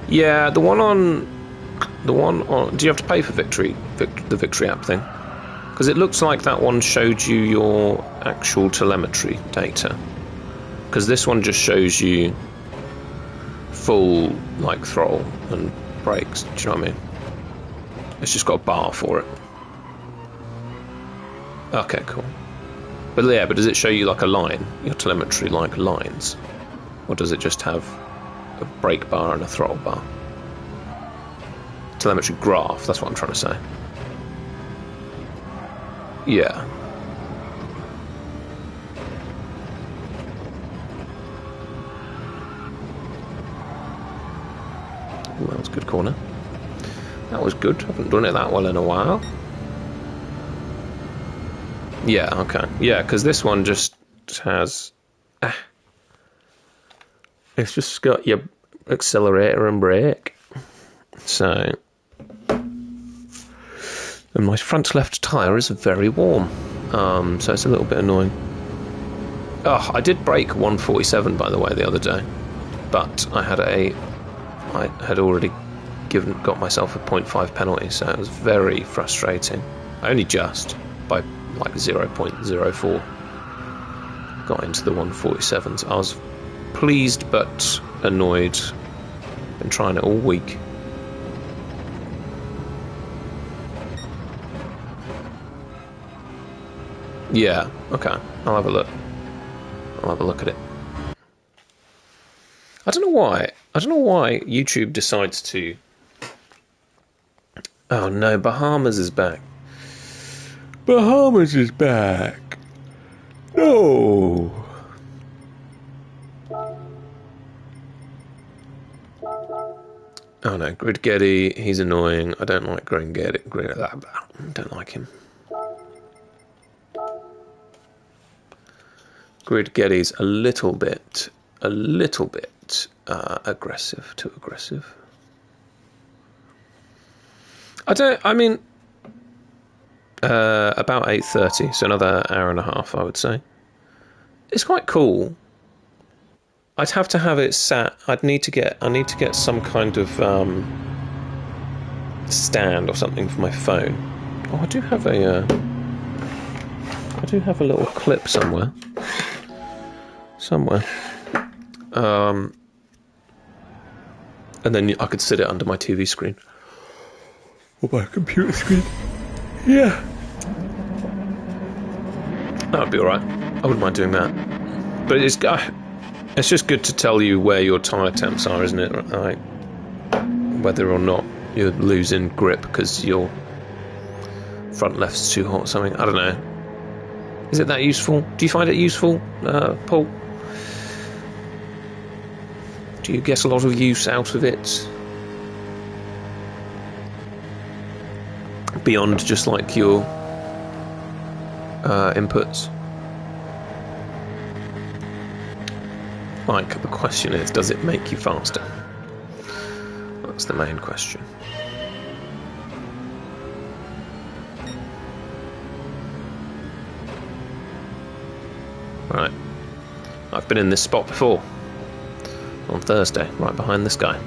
Yeah, the one on. Do you have to pay for the Victory app thing? Because it looks like that one showed you your actual telemetry data. Because this one just shows you full, like, throttle and brakes. Do you know what I mean? It's just got a bar for it. Okay, cool. But yeah, but does it show you like a line, your telemetry, like lines, or does it just have a brake bar and a throttle bar? Telemetry graph, that's what I'm trying to say. Yeah. Ooh, that was a good corner. That was good. I haven't done it that well in a while. Yeah, okay. Yeah, because this one just has... it's just got your accelerator and brake. So... and my front left tyre is very warm. So it's a little bit annoying. Oh, I did break 147, by the way, the other day. But I had already got myself a 0.5 penalty, so it was very frustrating. Only just, by like 0.04, got into the 147s. I was pleased but annoyed. Been trying it all week. Yeah, okay. I'll have a look. I'll have a look at it. I don't know why YouTube decides to... Oh no, Bahamas is back. Bahamas is back. No. Oh no, Grid Getty, he's annoying. I don't like Grid Getty. Don't like him. Grid Getty's a little bit aggressive, too aggressive. About 8:30, so another hour and a half, I would say. It's quite cool. I'd have to have it sat. I need to get some kind of stand or something for my phone. Oh, I do have a little clip somewhere. And then I could sit it under my TV screen or my computer screen. Yeah, that would be alright. I wouldn't mind doing that. But it's just good to tell you where your tyre temps are, isn't it? Like, whether or not you're losing grip because your front left's too hot or something. I don't know. Is it that useful? Do you find it useful, Paul? Do you get a lot of use out of it? Beyond just like your inputs? Like, the question is, does it make you faster? That's the main question. Right. I've been in this spot before. On Thursday, right behind this guy.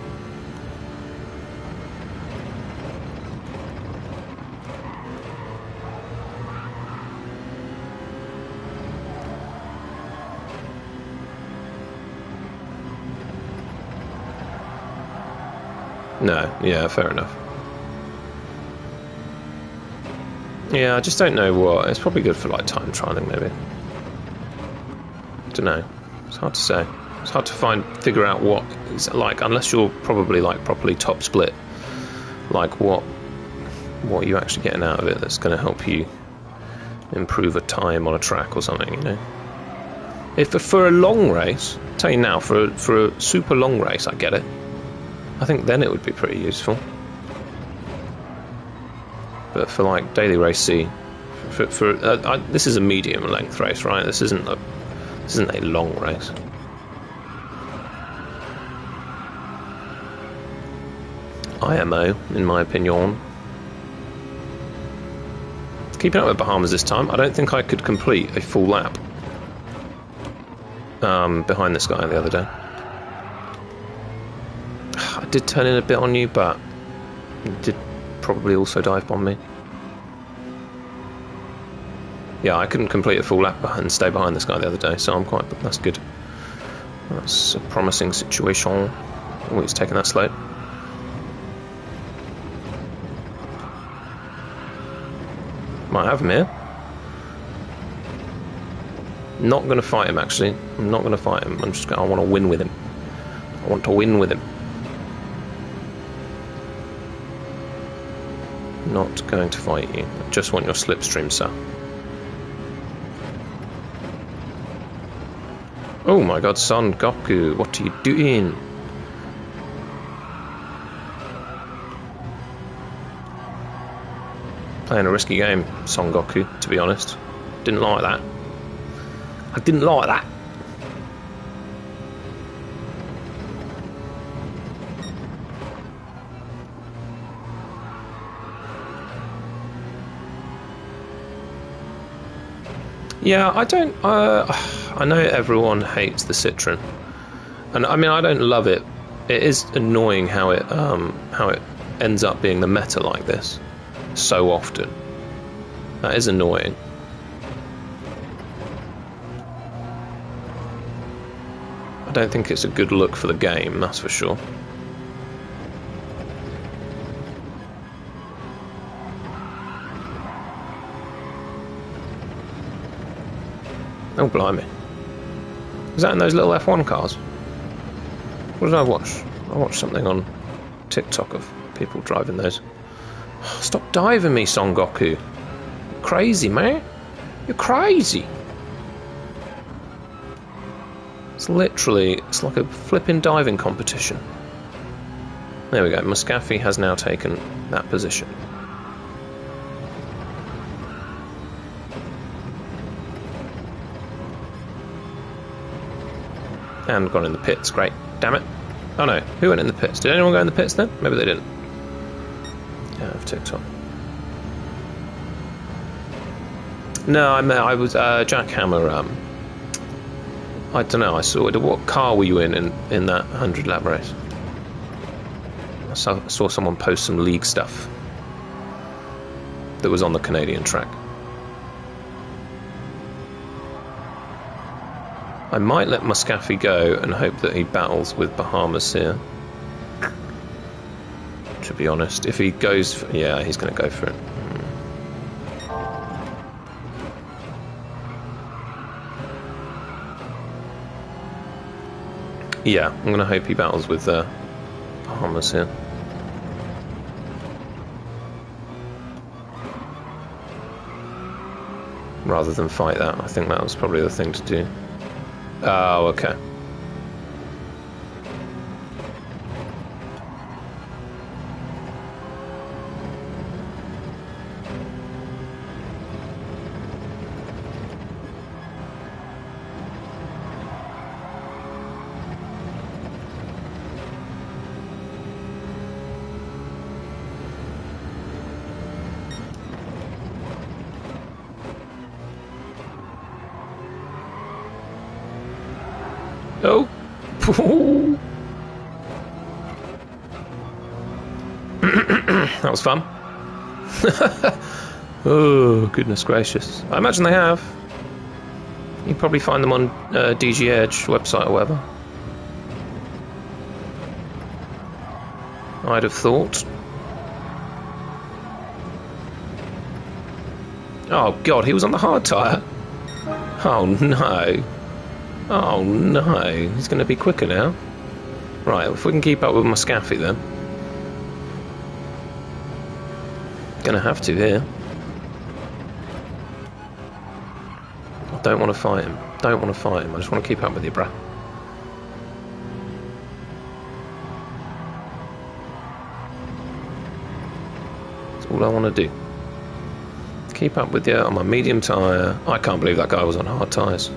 No, yeah, fair enough. Yeah, I just don't know what. It's probably good for like time trialing, maybe. Don't know. It's hard to say. It's hard to figure out what it's like, unless you're probably like properly top split. Like what are you actually getting out of it that's going to help you improve a time on a track or something, you know? If for a long race, I'll tell you now, for a super long race, I get it. I think then it would be pretty useful. But for like daily race C, this is a medium length race, right? This isn't a long race. IMO, in my opinion. Keeping up with Bahamas this time. I don't think I could complete a full lap behind this guy the other day. I did turn in a bit on you, but you did probably also dive bomb me. Yeah, I couldn't complete a full lap and stay behind this guy the other day, so that's good. That's a promising situation. Oh, he's taking that slow. Might have him here. Not going to fight him, actually. I'm not going to fight him. I want to win with him. I want to win with him. Not going to fight you. I just want your slipstream, sir. Oh my god, Son Goku, what are you doing? Playing a risky game, Son Goku, to be honest. Didn't like that. I didn't like that. Yeah, I don't. I know everyone hates the Citroen, and I mean I don't love it. It is annoying how it ends up being the meta like this so often. That is annoying. I don't think it's a good look for the game, that's for sure. Oh, blimey. Is that in those little F1 cars? What did I watch? I watched something on TikTok of people driving those. Oh, stop diving me, Son Goku. You're crazy, man. You're crazy. It's like a flipping diving competition. There we go. Muscafi has now taken that position. And gone in the pits. Great. Damn it. Oh no. Who went in the pits? Did anyone go in the pits then? Maybe they didn't. Yeah, I've TikTok. No, I was Jackhammer. I don't know. I saw it. What car were you in that 100 lap race? I saw someone post some league stuff that was on the Canadian track. I might let Muscafi go and hope that he battles with Bahamas here. To be honest, if he goes for, yeah, he's going to go for it. Yeah, I'm going to hope he battles with Bahamas here. Rather than fight that, I think that was probably the thing to do. Oh, okay. Oh. That was fun. Oh, goodness gracious. I imagine they have. You can probably find them on DG Edge website or whatever. I'd have thought. Oh god, he was on the hard tyre. Oh no. Oh no, he's going to be quicker now. Right, if we can keep up with Muscafi then. Gonna have to here. I don't want to fight him. don't want to fight him. I just want to keep up with you, bruh. That's all I want to do. Keep up with you on my medium tyre. I can't believe that guy was on hard tyres.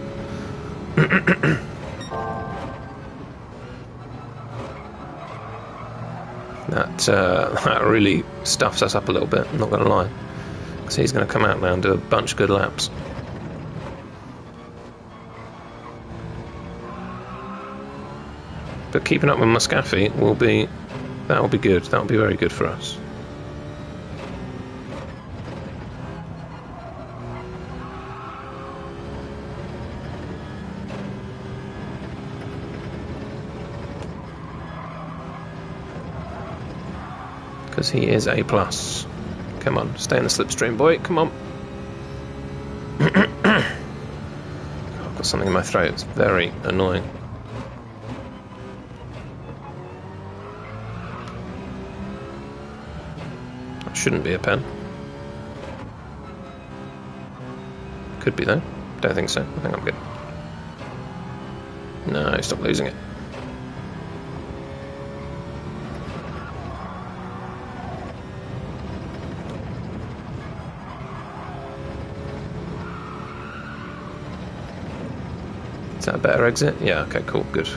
That really stuffs us up a little bit, I'm not going to lie. Because he's going to come out now and do a bunch of good laps. But keeping up with Muscaffi will be good. That will be very good for us. Because he is A+. Come on, stay in the slipstream, boy. Come on. I've got something in my throat. It's very annoying. That shouldn't be a pen. Could be though. Don't think so. I think I'm good. No, stop losing it. Is that a better exit? Yeah, okay, cool, good.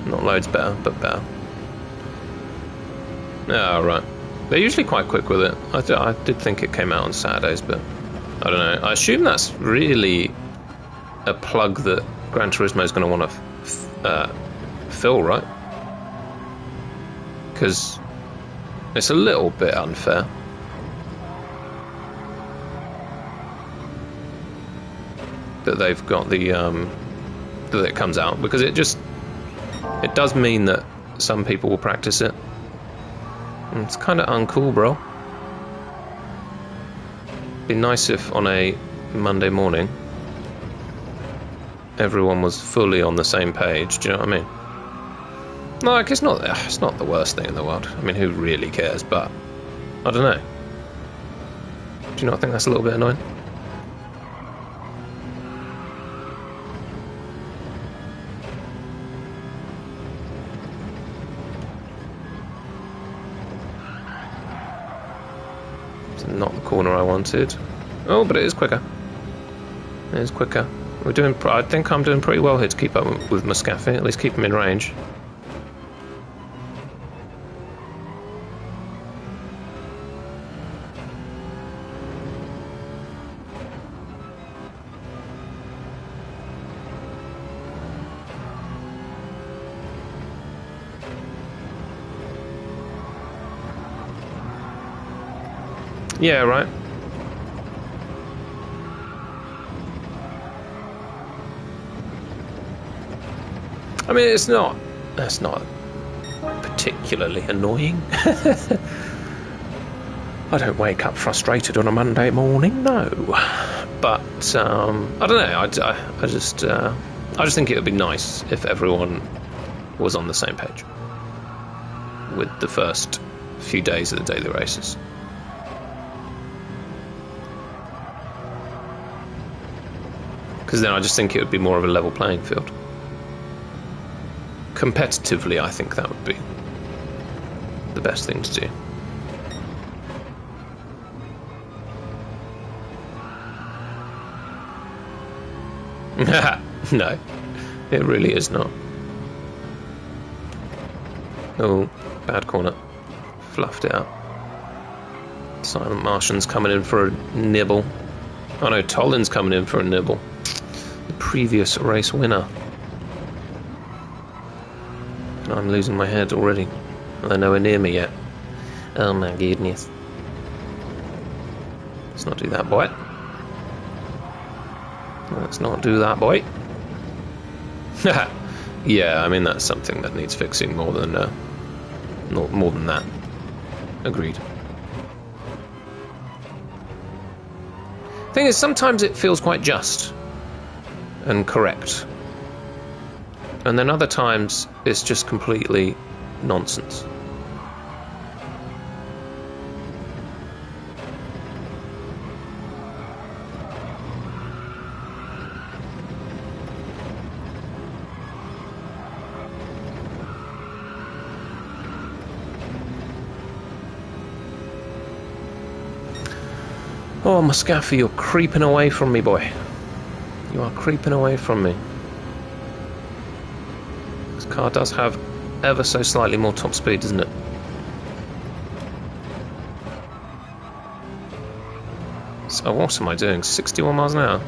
Not loads better, but better. Oh, right. They're usually quite quick with it. I did think it came out on Saturdays, but I don't know. I assume that's really a plug that Gran Turismo is going to want to fill, right? Because it's a little bit unfair. That they've got the that it comes out, because it does mean that some people will practice it. And it's kind of uncool, bro. Be nice if on a Monday morning everyone was fully on the same page. Do you know what I mean? Like, it's not the worst thing in the world. I mean, who really cares? But I don't know. Do you not think that's a little bit annoying? Not the corner I wanted. Oh, but it is quicker. It is quicker. We're doing. I think I'm doing pretty well here to keep up with Muscaffi. At least keep him in range. Yeah, right. I mean, that's not particularly annoying. I don't wake up frustrated on a Monday morning, no. But I don't know. I just think it would be nice if everyone was on the same page with the first few days of the daily races. Because then I just think it would be more of a level playing field. Competitively, I think that would be the best thing to do. No, it really is not. Oh, bad corner. Fluffed it up. Silent Martian's coming in for a nibble. Oh no, Tolin's coming in for a nibble. The previous race winner. And I'm losing my head already. They're nowhere near me yet. Oh my goodness. Let's not do that, boy. Let's not do that, boy. Yeah, I mean, that's something that needs fixing more than that. Agreed. Thing is, sometimes it feels quite just and correct, and then other times it's just completely nonsense. Oh, Muscafy, you're creeping away from me, boy. You are creeping away from me. This car does have ever so slightly more top speed, doesn't it? So what am I doing? 61 miles an hour?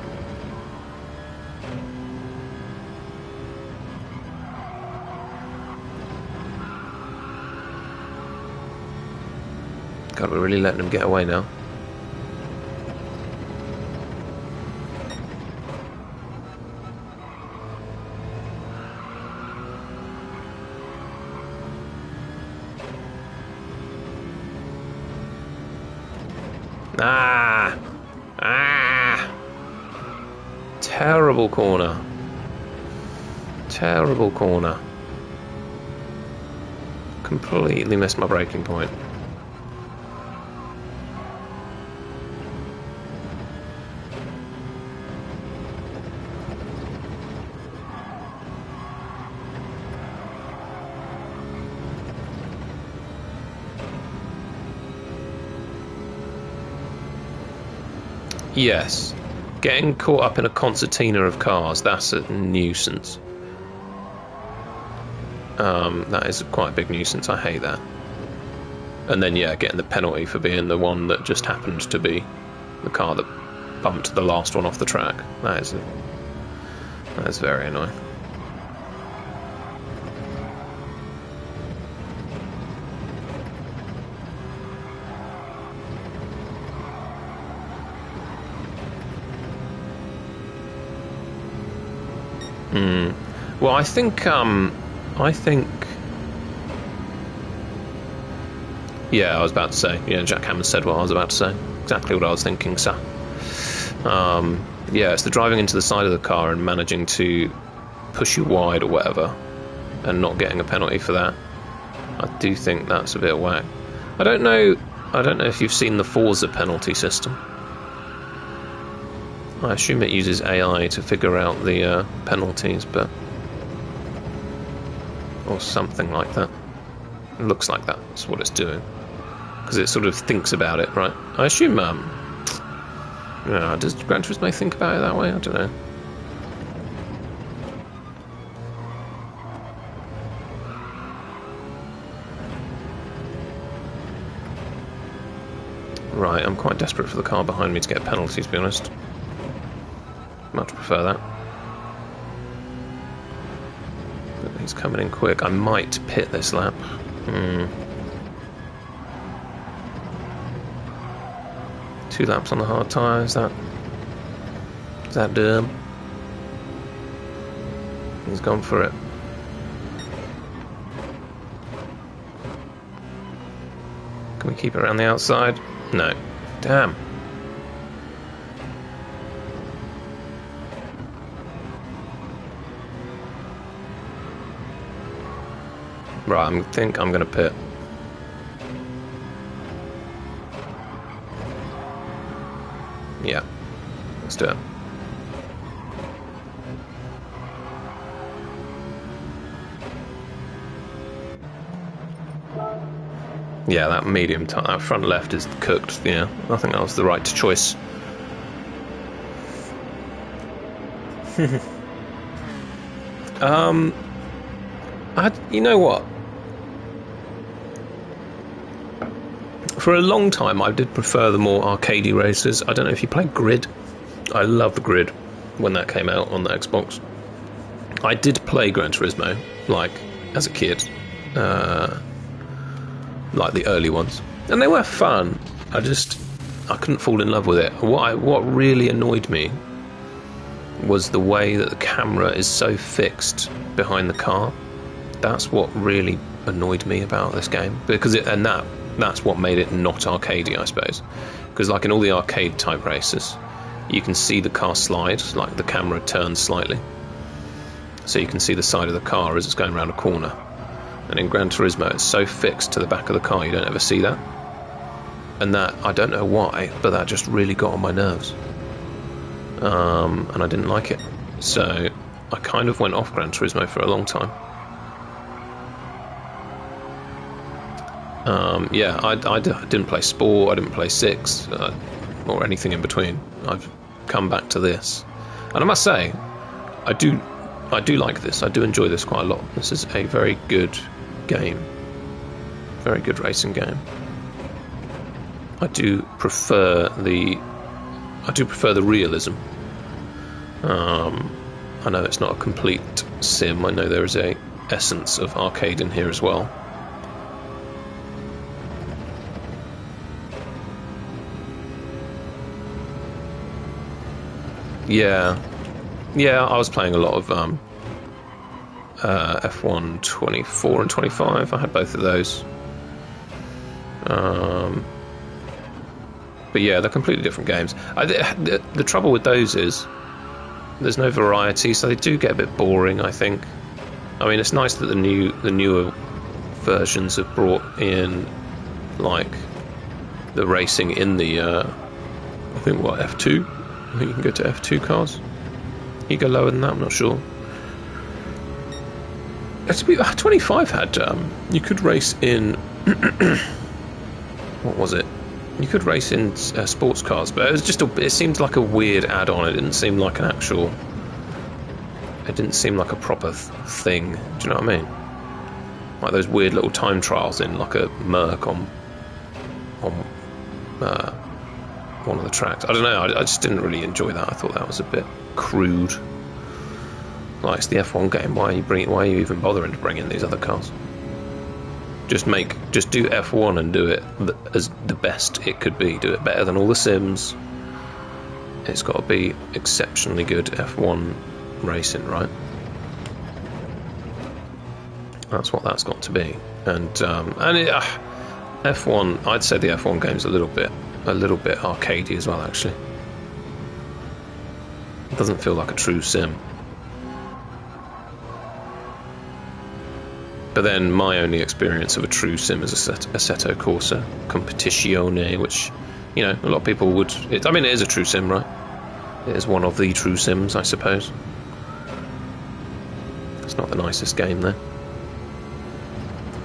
God, we're really letting him get away now. Terrible corner. Terrible corner. Completely missed my braking point. Yes. Getting caught up in a concertina of cars, that's a nuisance. That is quite a big nuisance, I hate that. And then, yeah, getting the penalty for being the one that just happened to be the car that bumped the last one off the track. That is very annoying. Well, I think, yeah, I was about to say, yeah, Jack Hammond said what I was about to say. Exactly what I was thinking, sir. Yeah, it's the driving into the side of the car and managing to push you wide or whatever, and not getting a penalty for that. I do think that's a bit whack. I don't know if you've seen the Forza penalty system. I assume it uses AI to figure out the penalties, but... or something like that. It looks like that's what it's doing. Because it sort of thinks about it, right? I assume, does Gran Turismo think about it that way? I don't know. Right, I'm quite desperate for the car behind me to get a penalty, to be honest. Much prefer that. But he's coming in quick. I might pit this lap. 2 laps on the hard tyre, is that dumb? He's gone for it. Can we keep it around the outside? No. Damn. Right, I think I'm going to pit. Yeah, let's do it. Yeah, that that front left is cooked. Yeah, I think that was the right choice. You know what? For a long time, I did prefer the more arcadey races. I don't know if you played Grid. I loved Grid when that came out on the Xbox. I did play Gran Turismo, like, as a kid. Like the early ones. And they were fun. I couldn't fall in love with it. What really annoyed me was the way that the camera is so fixed behind the car. That's what really annoyed me about this game. Because that's what made it not arcadey, I suppose. Because like in all the arcade type races, you can see the car slide, like the camera turns slightly. So you can see the side of the car as it's going around a corner. And in Gran Turismo, it's so fixed to the back of the car, you don't ever see that. And that, I don't know why, but that just really got on my nerves. And I didn't like it. So I kind of went off Gran Turismo for a long time. Yeah, I didn't play Sport, I didn't play 6. or anything in between. I've come back to this, and I must say, I do like this. I do enjoy this quite a lot. This is a very good game, very good racing game. I do prefer the realism. I know it's not a complete sim. I know there is a essence of arcade in here as well. Yeah, I was playing a lot of F1 24 and 25. I had both of those. But yeah, they're completely different games. The trouble with those is there's no variety, so they do get a bit boring, I think. I mean, it's nice that the newer versions have brought in, like, the racing in the I think what, F2? I think you can go to F2 cars. You go lower than that, I'm not sure. 25 had you could race in what was it? You could race in sports cars, but it was just it seemed like a weird add-on. It didn't seem like an actual. It didn't seem like a proper thing. Do you know what I mean? Like those weird little time trials in like a Merc on one of the tracks. I don't know. I just didn't really enjoy that. I thought that was a bit crude. Like, it's the F1 game. Why are you even bothering to bring in these other cars? Just do F1 and do it as the best it could be. Do it better than all the sims. It's got to be exceptionally good F1 racing, right? That's what that's got to be. And F1, I'd say the F1 game's a little bit arcadey as well, actually. It doesn't feel like a true sim. But then my only experience of a true sim is Assetto Corsa Competizione, which, you know, a lot of people would. I mean, it is a true sim, right? It is one of the true sims, I suppose. It's not the nicest game, though.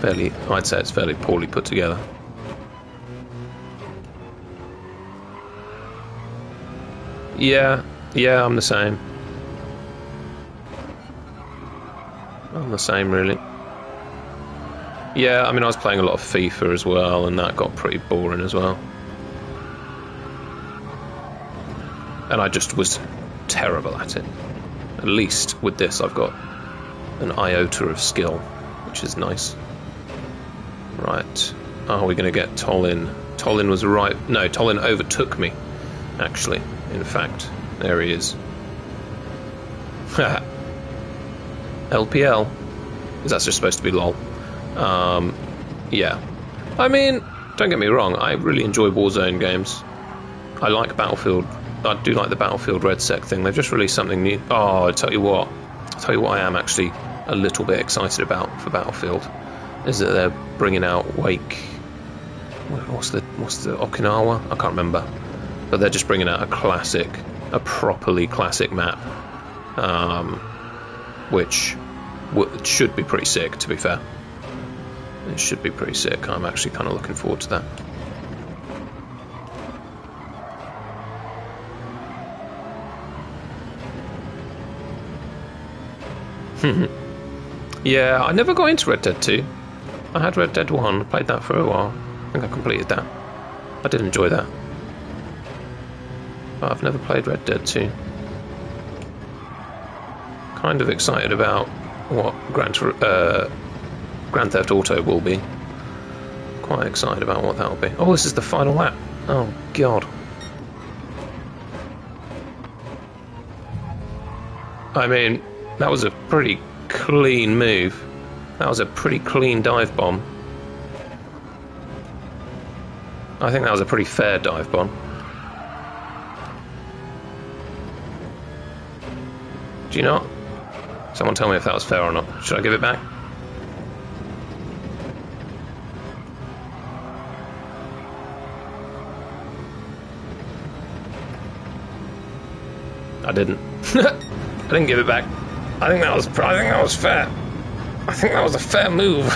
I'd say it's fairly poorly put together. Yeah, I'm the same. I'm the same, really. Yeah, I mean, I was playing a lot of FIFA as well, and that got pretty boring as well. And I just was terrible at it. At least with this, I've got an iota of skill, which is nice. Right. Are we going to get Tollin? Tollin was right. No, Tollin overtook me, actually. In fact, there he is. LPL. Is that just supposed to be LOL? Yeah. I mean, don't get me wrong, I really enjoy Warzone games. I like Battlefield. I do like the Battlefield RedSec thing. They've just released something new. Oh, I tell you what I am actually a little bit excited about for Battlefield is that they're bringing out Wake. What's the Okinawa? I can't remember. But they're just bringing out a properly classic map, which should be pretty sick, to be fair. It should be pretty sick. I'm actually kind of looking forward to that. Yeah, I never got into Red Dead 2. I had Red Dead 1, played that for a while. I think I completed that. I did enjoy that. But I've never played Red Dead 2. Kind of excited about what Grand Theft Auto will be. Quite excited about what that'll be. Oh, this is the final lap. Oh, God. I mean, that was a pretty clean move. That was a pretty clean dive bomb. I think that was a pretty fair dive bomb. Do you not? Someone tell me if that was fair or not. Should I give it back? I didn't. I didn't give it back. I think that was fair. I think that was a fair move.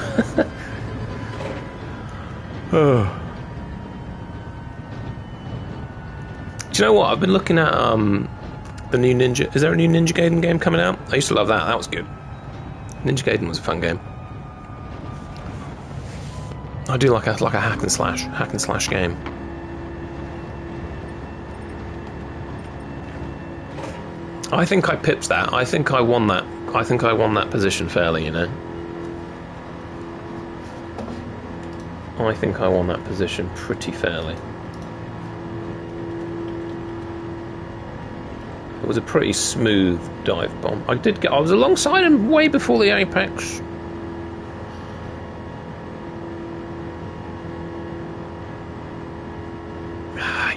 Do you know what? I've been looking at the new Ninja. Is there a new Ninja Gaiden game coming out? I used to love that. That was good. Ninja Gaiden was a fun game. I do like a hack and slash game. I think I pipped that. I think I won that. I think I won that position fairly, you know. I think I won that position pretty fairly. It was a pretty smooth dive bomb. I was alongside him way before the apex.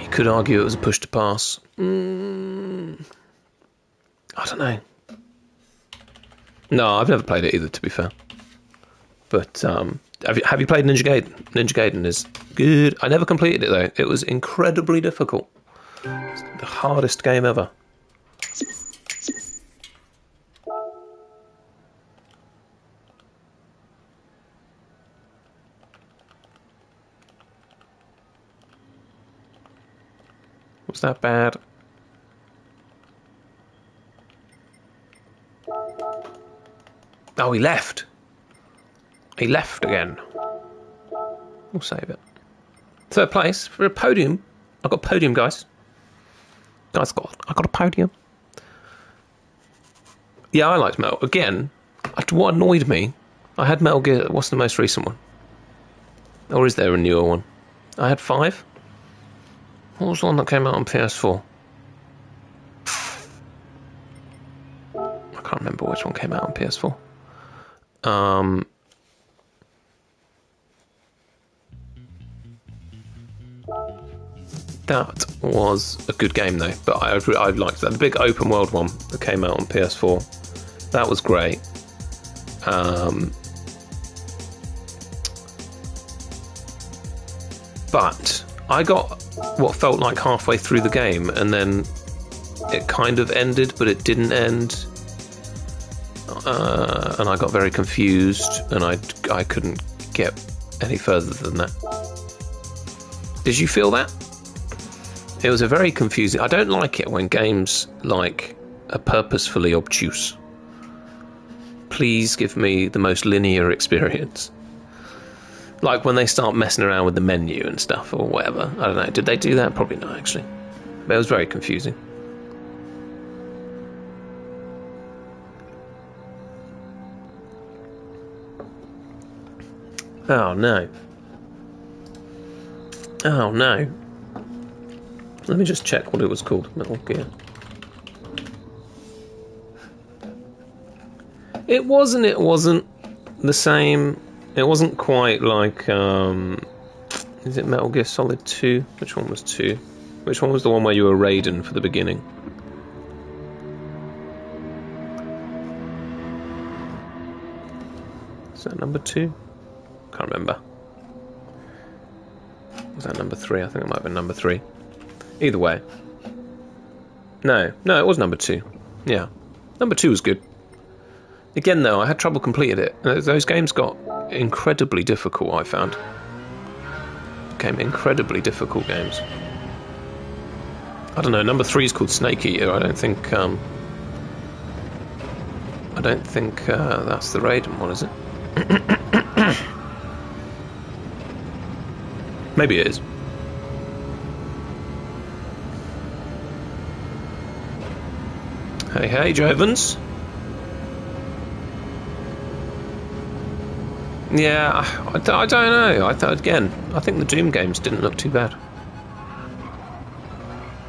You could argue it was a push to pass. I don't know. No, I've never played it either, to be fair. But have you played Ninja Gaiden? Ninja Gaiden is good. I never completed it though. It was incredibly difficult. It's the hardest game ever. Was that bad? Oh, he left. He left again. We'll save it. Third place for a podium. I got a podium, guys. I got a podium. Yeah, I liked Metal. Again, what annoyed me, I had Metal Gear. What's the most recent one? Or is there a newer one? I had 5. What was the one that came out on PS4? I can't remember which one came out on PS4. That was a good game though, but I liked that. The big open world one that came out on PS4, that was great. But I got what felt like halfway through the game, and then it kind of ended, but it didn't end. And I got very confused, and I couldn't get any further than that. Did you feel that? It was a very confusing... I don't like it when games like are purposefully obtuse. Please give me the most linear experience. Like when they start messing around with the menu and stuff or whatever. I don't know. Did they do that? Probably not, actually. But it was very confusing. Oh, no. Oh, no. Let me just check what it was called. Metal Gear. It wasn't the same. It wasn't quite like, is it Metal Gear Solid 2? Which one was 2? Which one was the one where you were Raiden for the beginning? Is that number 2? Can't remember. Was that number 3? I think it might have been number 3. Either way. No, it was number 2. Yeah. Number 2 was good. Again, though, I had trouble completing it. Those games got incredibly difficult, I found. Became incredibly difficult games. I don't know, number 3 is called Snake Eater. I don't think that's the Raiden one, is it? Maybe it is. Hey, Jovens. Yeah, I don't know. I think the Doom games didn't look too bad.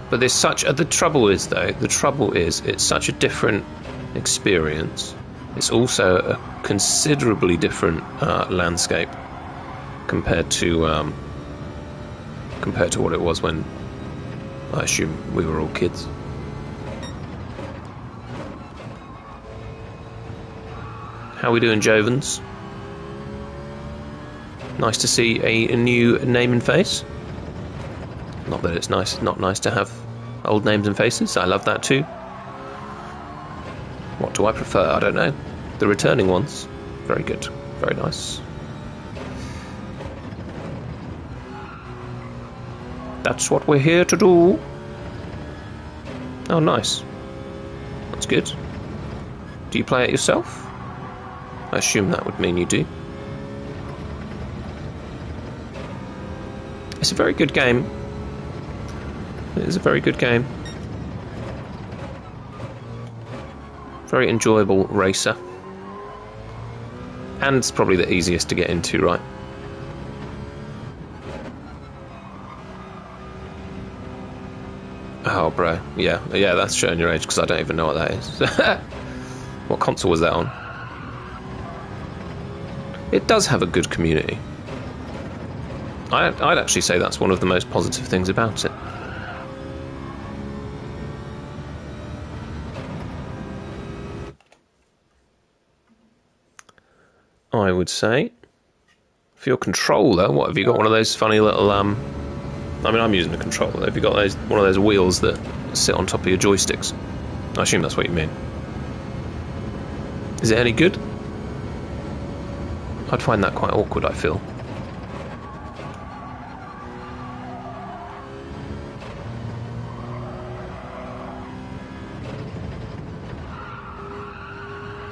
But there's such... the trouble is, it's such a different experience. It's also a considerably different landscape compared to what it was when, I assume, we were all kids. How we doing, Jovens? Nice to see a new name and face. Not that it's not nice to have old names and faces. I love that too. What do I prefer? I don't know. The returning ones. Very good. Very nice. That's what we're here to do. Oh, nice. That's good. Do you play it yourself? I assume that would mean you do. It's a very good game. It is a very good game. Very enjoyable racer. And it's probably the easiest to get into, right? Oh, bro. Yeah, that's showing your age, because I don't even know what that is. What console was that on? It does have a good community. I'd actually say that's one of the most positive things about it. I would say, for your controller, what have you got? One of those funny little I mean, I'm using a controller. Have you got one of those wheels that sit on top of your joysticks? I assume that's what you mean. Is it any good? I'd find that quite awkward, I feel.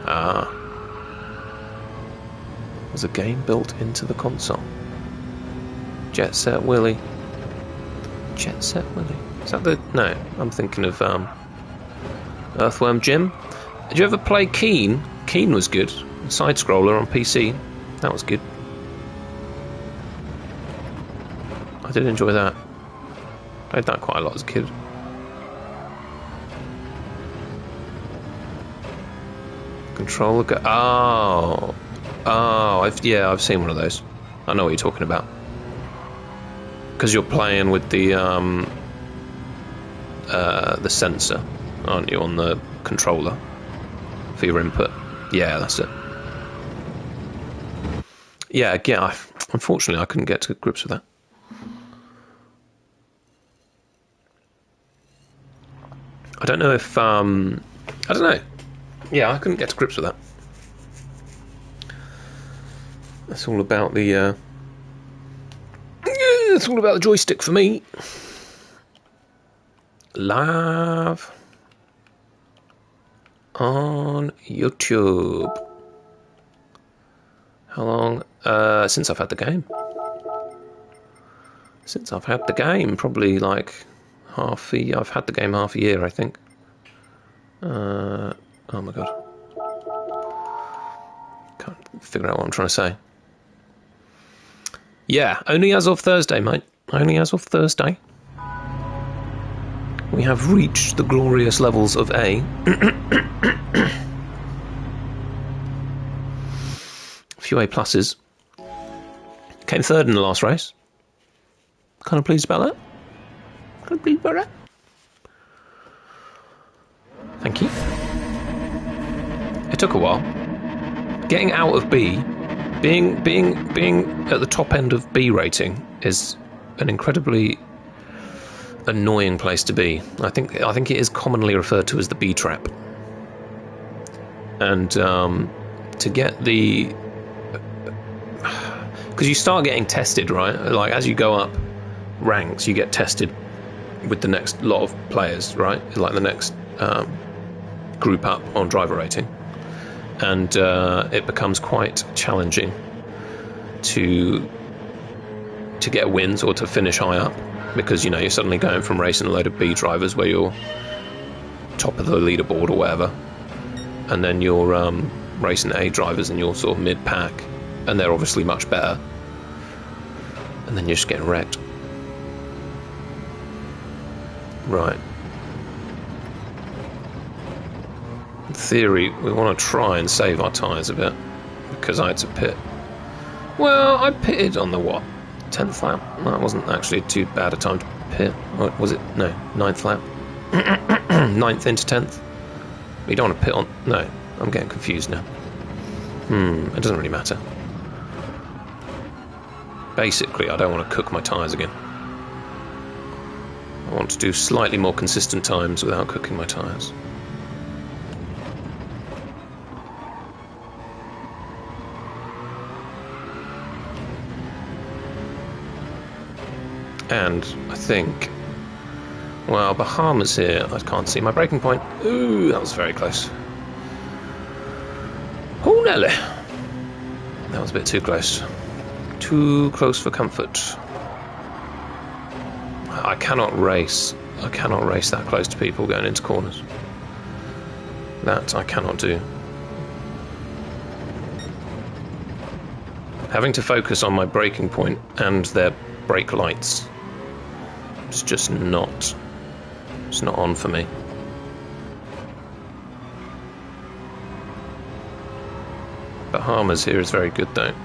Ah. There's a game built into the console. Jet Set Willy. Jet Set Willy. Is that the... No, I'm thinking of Earthworm Jim. Did you ever play Keen? Keen was good. Side-scroller on PC. That was good. I did enjoy that. Played that quite a lot as a kid. Controller go... Oh. Oh, I've seen one of those. I know what you're talking about. Because you're playing with the sensor, aren't you, on the controller for your input? Yeah, that's it. Yeah, unfortunately, I couldn't get to grips with that. I don't know if I don't know. Yeah, I couldn't get to grips with that. That's all about the. It's all about the joystick for me. Live on YouTube. How long? Since I've had the game. Since I've had the game, probably like I've had the game half a year, I think. Oh my god. Can't figure out what I'm trying to say. Yeah, only as of Thursday, mate. Only as of Thursday. We have reached the glorious levels of A. A few A pluses. Came third in the last race. Kind of pleased about that. Kind of pleased about that. Thank you. It took a while. Getting out of B, being at the top end of B rating is an incredibly annoying place to be. I think it is commonly referred to as the B trap. And to get the... Because you start getting tested, right? Like, as you go up ranks, you get tested with the next lot of players, right? Like the next group up on driver rating. And it becomes quite challenging to get wins or to finish high up, because, you know, you're suddenly going from racing a load of B drivers where you're top of the leaderboard or whatever, and then you're racing A drivers and you're sort of mid-pack, and they're obviously much better, and then you're just getting wrecked. Right. In theory, we want to try and save our tyres a bit, because I had to pit. Well, I pitted on the, what, 10th lap? That wasn't actually too bad a time to pit. Or was it? No, 9th lap. 9th into 10th. You don't want to pit on... No, I'm getting confused now. It doesn't really matter. Basically, I don't want to cook my tyres again. I want to do slightly more consistent times without cooking my tyres. And I think Well, Bahamas here. I can't see my braking point. Ooh, that was very close. Oh, Nelly. That was a bit too close. Too close for comfort. I cannot race. I cannot race that close to people going into corners. That I cannot do. Having to focus on my braking point and their brake lights. It's just not. It's not on for me. Bahamas here is very good though.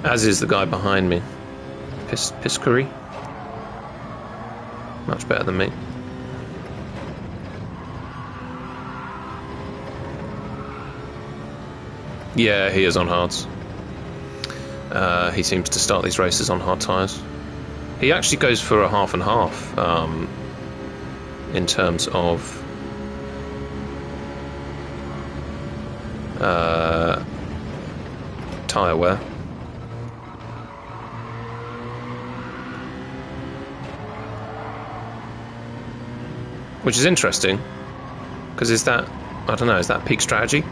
As is the guy behind me. Piscary. Much better than me. Yeah, he is on hards. He seems to start these races on hard tyres. He actually goes for a half and half in terms of tyre wear. Which is interesting, because is that, I don't know, is that peak strategy?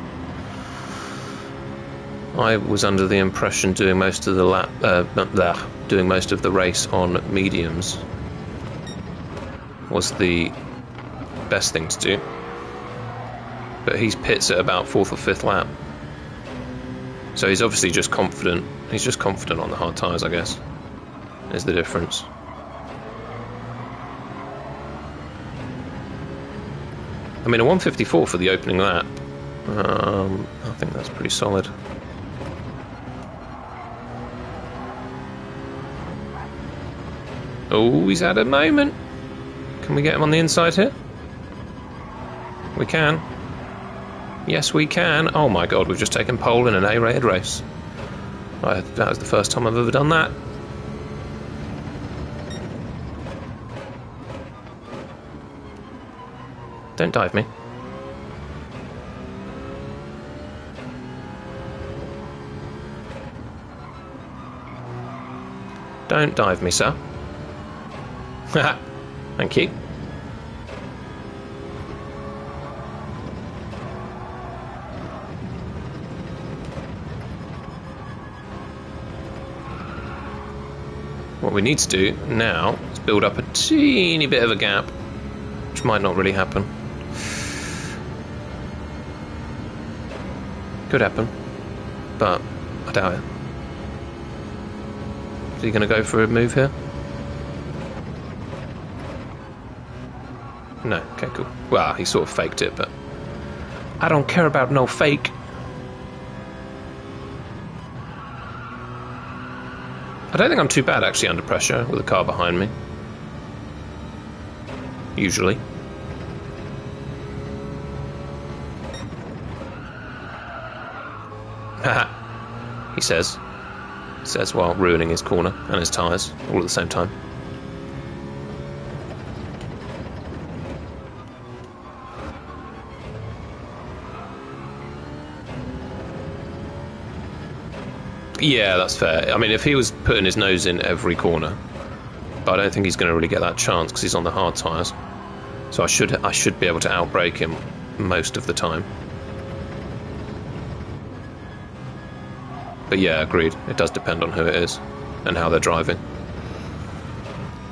I was under the impression doing most of the doing most of the race on mediums was the best thing to do. But he pits at about 4th or 5th lap. So he's obviously just confident. He's just confident on the hard tyres, I guess, is the difference. I mean, a 154 for the opening lap. I think that's pretty solid. Oh, he's had a moment. Can we get him on the inside here? We can. Yes, we can. Oh my god, we've just taken pole in an A-rated race. That was the first time I've ever done that. Don't dive me. Don't dive me, sir. Thank you. What we need to do now is build up a teeny bit of a gap, which might not really happen. Could happen, but I doubt it. Is he going to go for a move here? No, okay, cool. Well, he sort of faked it, but I don't care about no fake. I don't think I'm too bad actually under pressure with a car behind me. Usually. Haha, he says. Says while ruining his corner and his tyres all at the same time. Yeah, that's fair. I mean, if he was putting his nose in every corner, but I don't think he's going to really get that chance because he's on the hard tyres. So I should be able to outbrake him most of the time. But yeah, agreed. It does depend on who it is and how they're driving.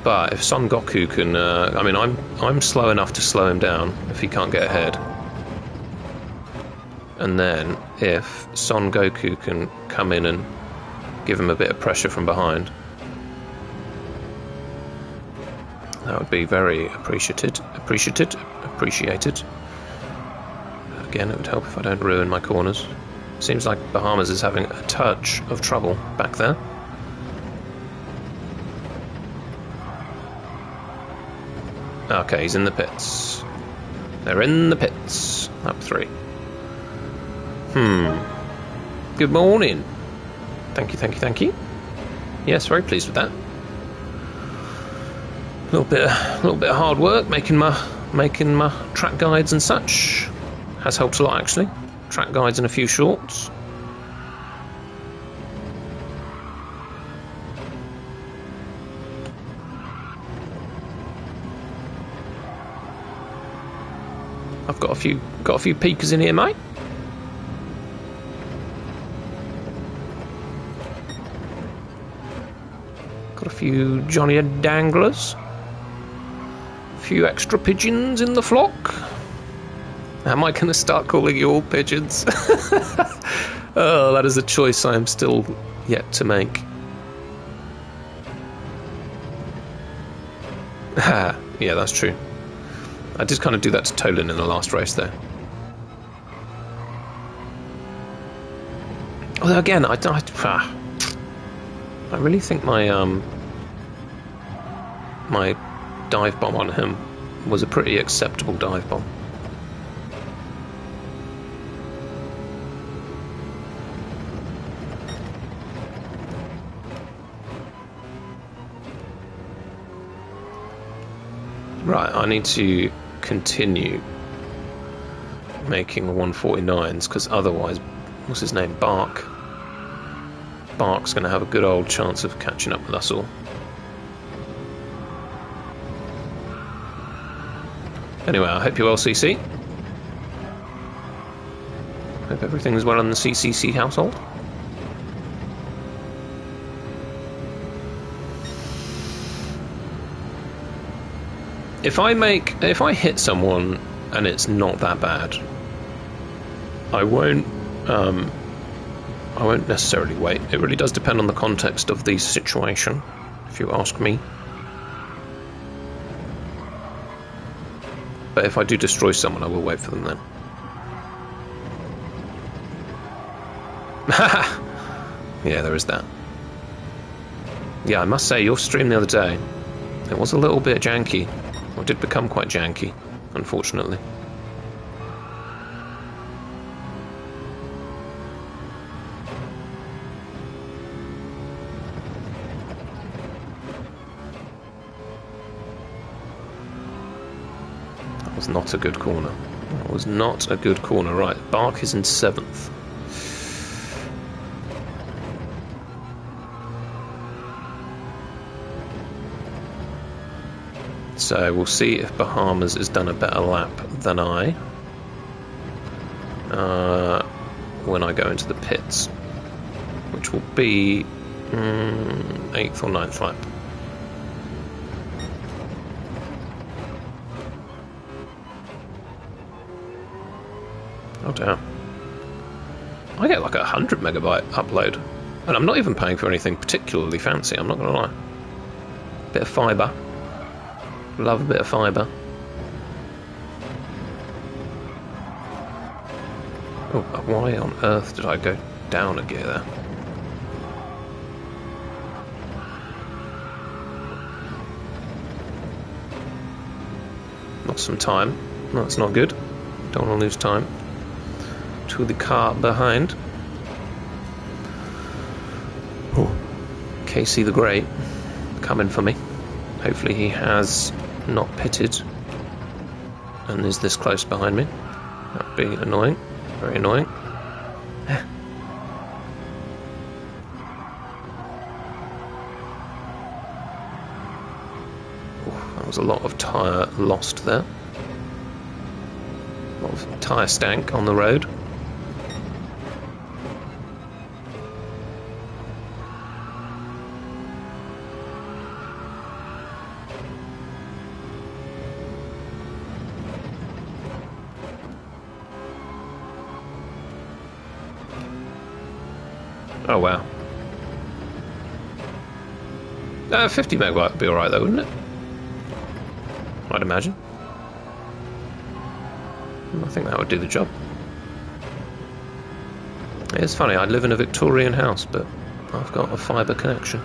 But if Son Goku can, I mean, I'm slow enough to slow him down if he can't get ahead. And then if Son Goku can come in and give him a bit of pressure from behind, that would be very appreciated. Again, it would help if I don't ruin my corners. Seems like Bahamas is having a touch of trouble back there. Okay, he's in the pits. They're in the pits. Lap 3. Good morning. Thank you, thank you, thank you. Yes, very pleased with that. A little bit of hard work making my track guides and such has helped a lot actually. Track guides and a few shorts. I've got a few peekers in here, mate. Got a few Johnny Danglers. A few extra pigeons in the flock. Am I going to start calling you all pigeons? Oh, that is a choice I am still yet to make. Yeah, that's true. I did kind of do that to Tolan in the last race there. Although again, I really think my my dive bomb on him was a pretty acceptable dive bomb. Right, I need to continue making the 149s, because otherwise, what's his name? Bark's going to have a good old chance of catching up with us all. Anyway, I hope you're well, CC. Hope everything's well in the CCC household. If I hit someone and it's not that bad, I won't necessarily wait. It really does depend on the context of the situation, if you ask me. But if I do destroy someone, I will wait for them then. Yeah, there is that. Yeah, I must say, your stream the other day, it was a little bit janky. Or did become quite janky, unfortunately. That was not a good corner. That was not a good corner. Right, Bark is in 7th. So we'll see if Bahamas has done a better lap than I when I go into the pits, which will be 8th or 9th lap. Oh damn. I get like 100 megabyte upload, and I'm not even paying for anything particularly fancy, I'm not going to lie. Bit of fibre. Love a bit of fibre. Oh, why on earth did I go down a gear there? Lost some time. That's not good. Don't want to lose time to the car behind. Oh, Casey the Great coming for me. Hopefully he has not pitted and is this close behind me. That would be annoying. Very annoying. That was a lot of tyre lost there. A lot of tyre stank on the road. Oh wow. 50 megabyte would be alright though, wouldn't it? I'd imagine. I think that would do the job. It's funny, I live in a Victorian house, but I've got a fibre connection.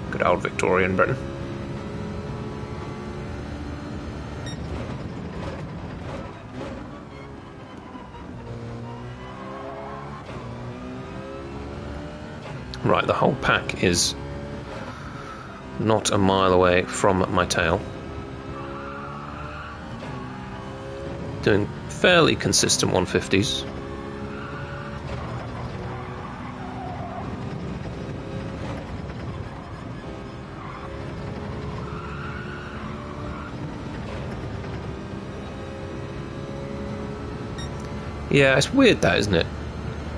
Good old Victorian Britain. Right, the whole pack is not a mile away from my tail. Doing fairly consistent 150s. Yeah, it's weird that, isn't it?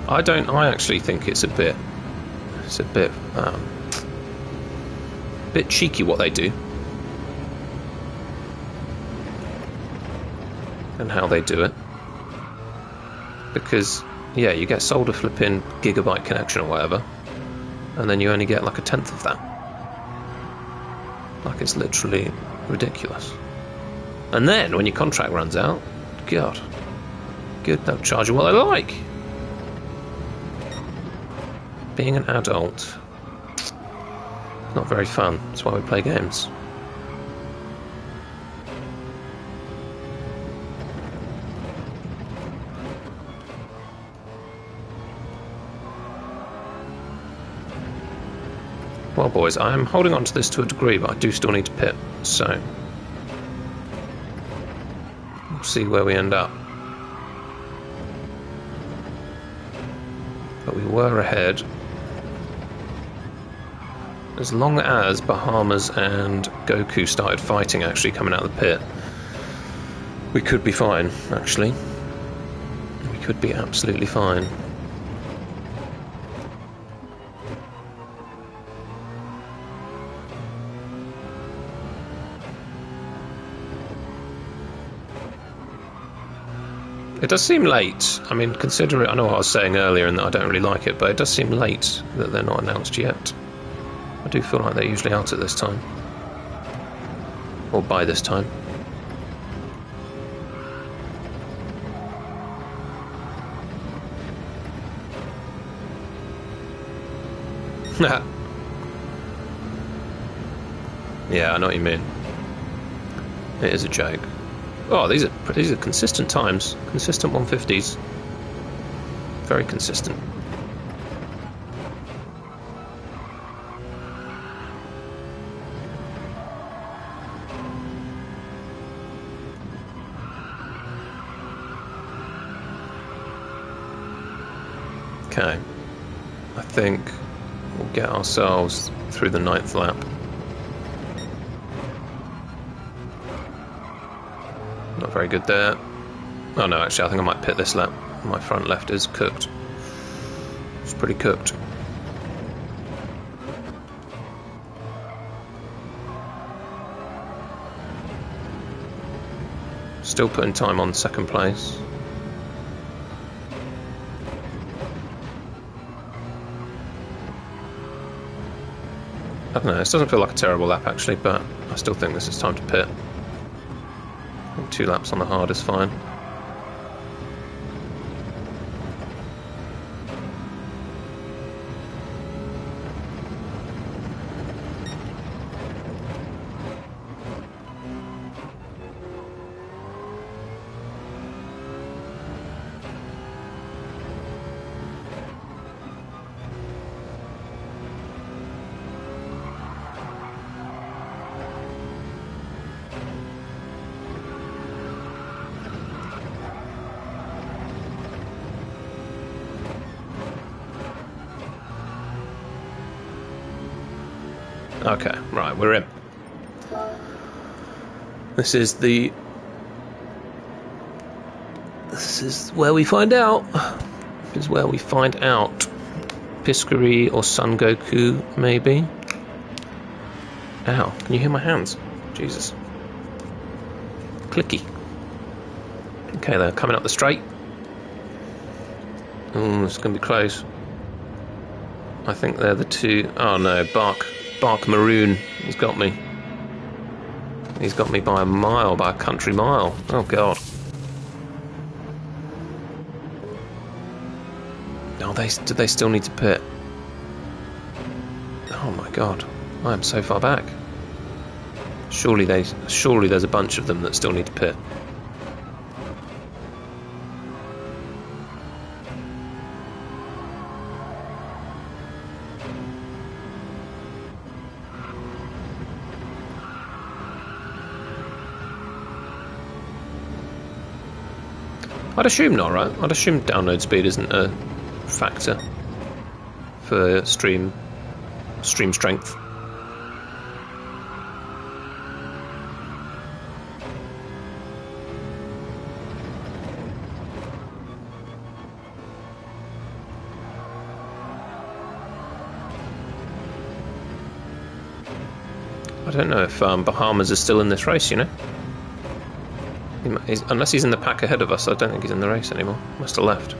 I actually think it's a bit bit cheeky what they do. And how they do it. Because, yeah, you get sold a flipping gigabyte connection or whatever, and then you only get like 1/10 of that. Like, it's literally ridiculous. And then, when your contract runs out, God, good, they'll charge you what they like. Being an adult, not very fun. That's why we play games. Well, boys, I'm holding on to this to a degree, but I do still need to pit, so we'll see where we end up. But we were ahead. As long as Bahamas and Goku started fighting, actually coming out of the pit, we could be fine, actually. We could be absolutely fine. It does seem late. I mean, considering, I know what I was saying earlier and that I don't really like it, but it does seem late that they're not announced yet. I do feel like they're usually out at this time. Or by this time. Yeah, I know what you mean. It is a joke. Oh, these are consistent times. Consistent 150s. Very consistent. Okay. I think we'll get ourselves through the 9th lap. Not very good there. Oh no, actually I think I might pit this lap. My front left is cooked. It's pretty cooked. Still putting time on 2nd place. I don't know, this doesn't feel like a terrible lap actually, but I still think this is time to pit. I think 2 laps on the hard is fine. Okay, right, we're in. This is where we find out. This is where we find out. Piscary or Son Goku, maybe. Ow, can you hear my hands? Jesus. Clicky. Okay, they're coming up the straight. Oh, it's going to be close. I think they're the two. Oh no, Bark Maroon. He's got me. He's got me by a mile, by a country mile. Oh god. Oh, do they still need to pit? Oh my god, I am so far back. Surely there's a bunch of them that still need to pit. I'd assume not, right? I'd assume download speed isn't a factor for stream strength. don't know if Bahamas is still in this race, you know? Unless he's in the pack ahead of us, I don't think he's in the race anymore. Must have left.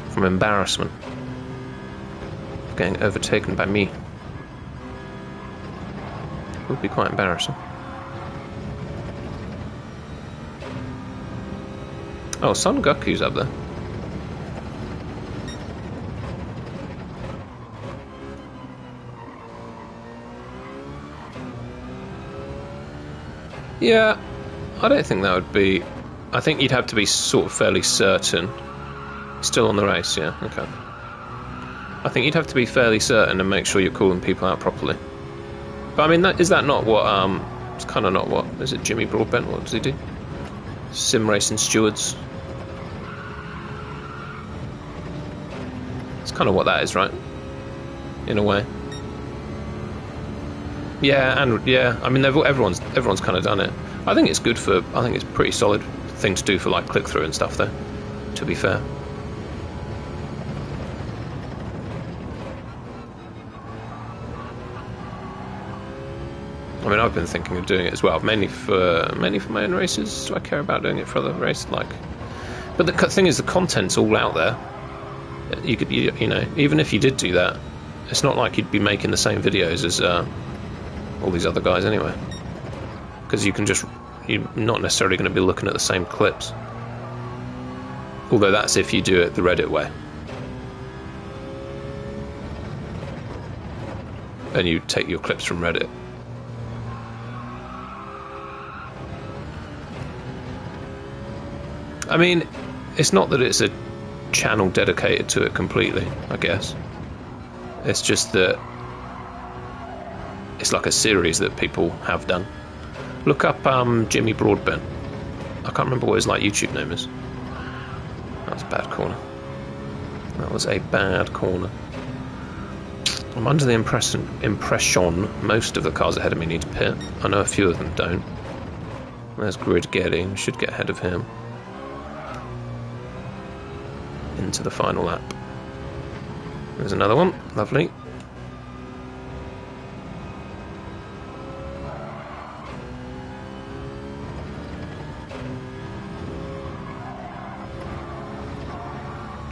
From embarrassment. Of getting overtaken by me. Would be quite embarrassing. Oh, Son Goku's up there. Yeah, I don't think that would be... I think you'd have to be sort of fairly certain. Still on the race, yeah, okay. I think you'd have to be fairly certain and make sure you're calling people out properly. But I mean, is that not what... it's kind of not what... Is it Jimmy Broadbent? What does he do? Sim racing stewards. It's kind of what that is, right? In a way. Yeah, and yeah, I mean, everyone's kind of done it. I think it's good for. I think it's a pretty solid thing to do for like click through and stuff, though. To be fair. I mean, I've been thinking of doing it as well, mainly for my own races. Do I care about doing it for other races? Like, but the thing is, the content's all out there. You could, you know, even if you did do that, it's not like you'd be making the same videos as all these other guys anyway. Because you can just, you're not necessarily going to be looking at the same clips. Although that's if you do it the Reddit way. And you take your clips from Reddit. I mean, it's not that it's a channel dedicated to it completely, I guess. It's just that it's like a series that people have done. Look up Jimmy Broadbent. I can't remember what his like YouTube name is. That was a bad corner. That was a bad corner. I'm under the impression most of the cars ahead of me need to pit. I know a few of them don't. There's Grid Getty. Should get ahead of him. Into the final lap. There's another one. Lovely.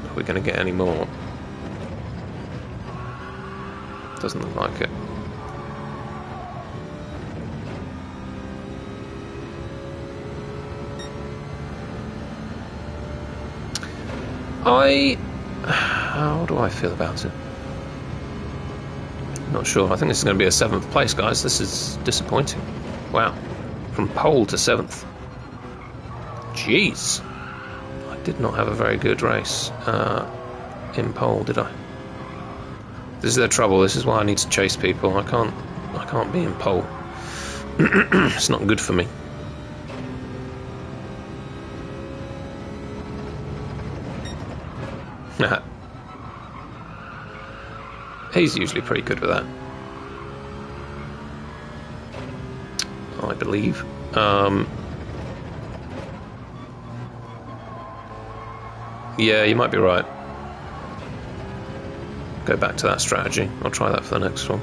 Are we going to get any more? Doesn't look like it. How do I feel about it? Not sure. I think this is going to be a 7th place, guys. This is disappointing. Wow. From pole to 7th. Jeez. I did not have a very good race in pole, did I? This is the trouble. This is why I need to chase people. I can't be in pole. It's not good for me. He's usually pretty good with that, I believe. Yeah, you might be right. Go back to that strategy. I'll try that for the next one.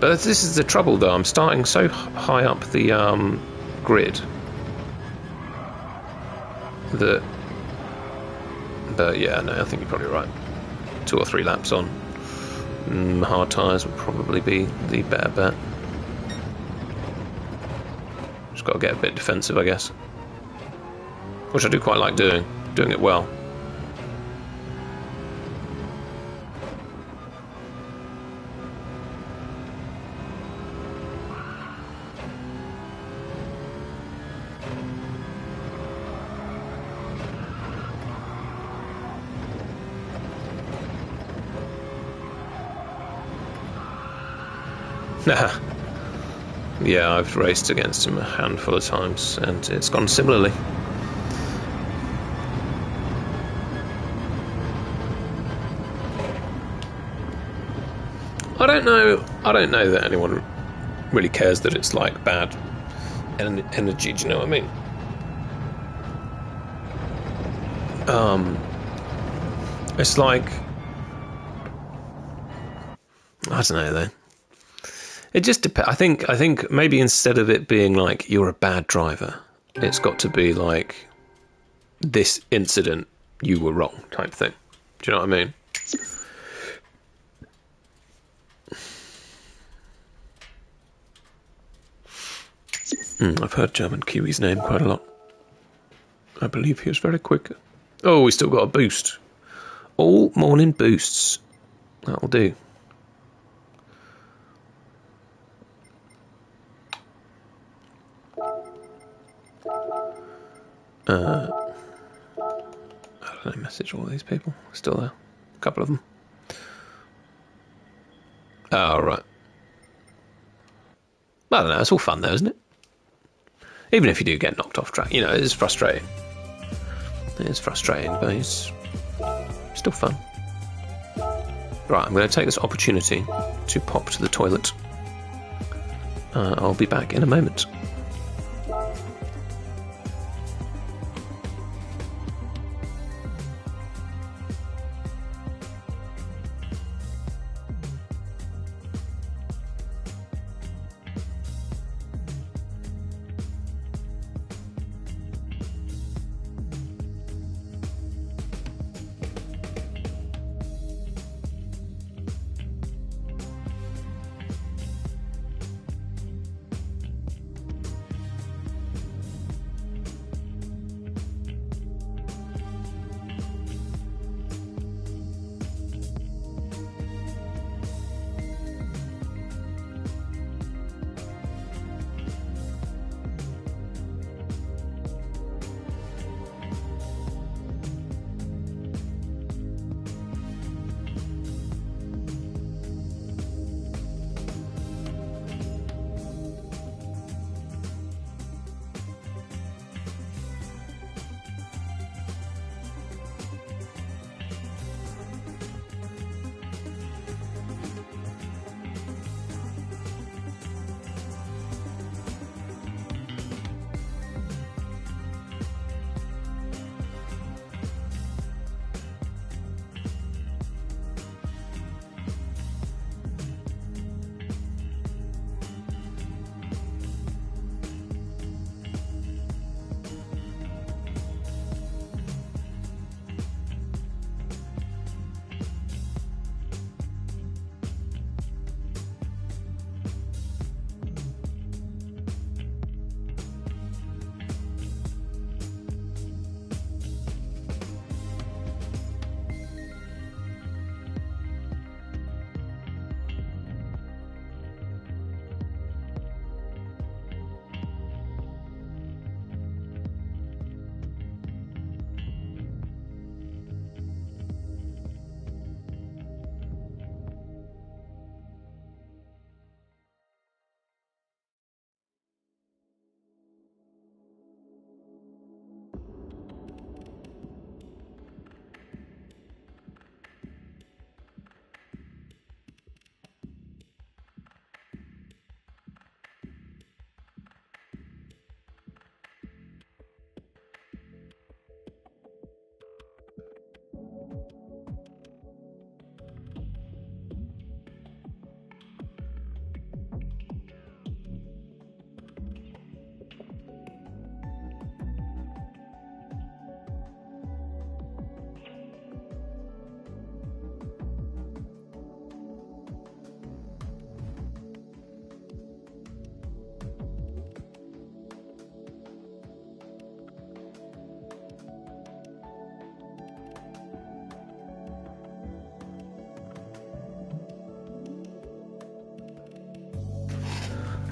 But this is the trouble, though. I'm starting so high up the grid that. But yeah, no, I think you're probably right. 2 or 3 laps on. Hard tyres would probably be the better bet. Just got to get a bit defensive, I guess. Which I do quite like doing it well. Yeah, I've raced against him a handful of times, and it's gone similarly. I don't know that anyone really cares that it's like bad energy. Do you know what I mean? It's like, I don't know though. It just depends. I think maybe instead of it being like you're a bad driver, it's got to be like this incident, you were wrong type thing. Do you know what I mean? I've heard German Kiwi's name quite a lot. I believe he was very quick. Oh, we still got a boost. All morning boosts. That'll do. How did I message all these people? Still there. A couple of them. Oh, right. I don't know, it's all fun though, isn't it? Even if you do get knocked off track, you know, it is frustrating. It is frustrating, but it's still fun. Right, I'm going to take this opportunity to pop to the toilet. I'll be back in a moment.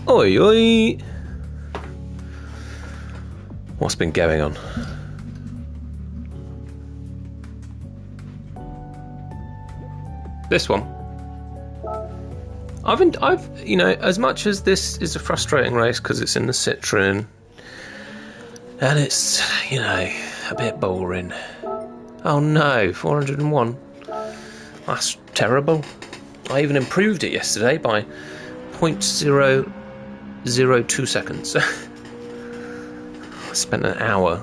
Oi, oi! What's been going on? This one. I've, you know, as much as this is a frustrating race because it's in the Citroen and it's, you know, a bit boring. Oh no, 401. That's terrible. I even improved it yesterday by 0.002 seconds. I spent an hour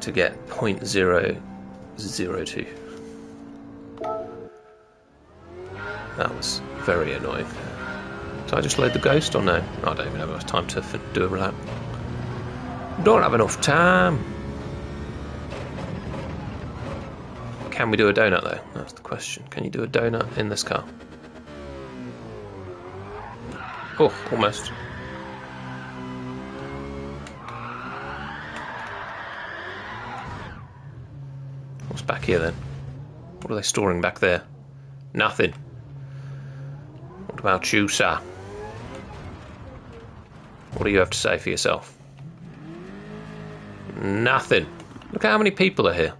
to get 0.002. That was very annoying. Did I just load the ghost or no? I don't even have enough time to do a lap. Don't have enough time. Can we do a donut though? That's the question. Can you do a donut in this car? Oh, almost. What's back here then? What are they storing back there? Nothing. What about you, sir? What do you have to say for yourself? Nothing. Look at how many people are here.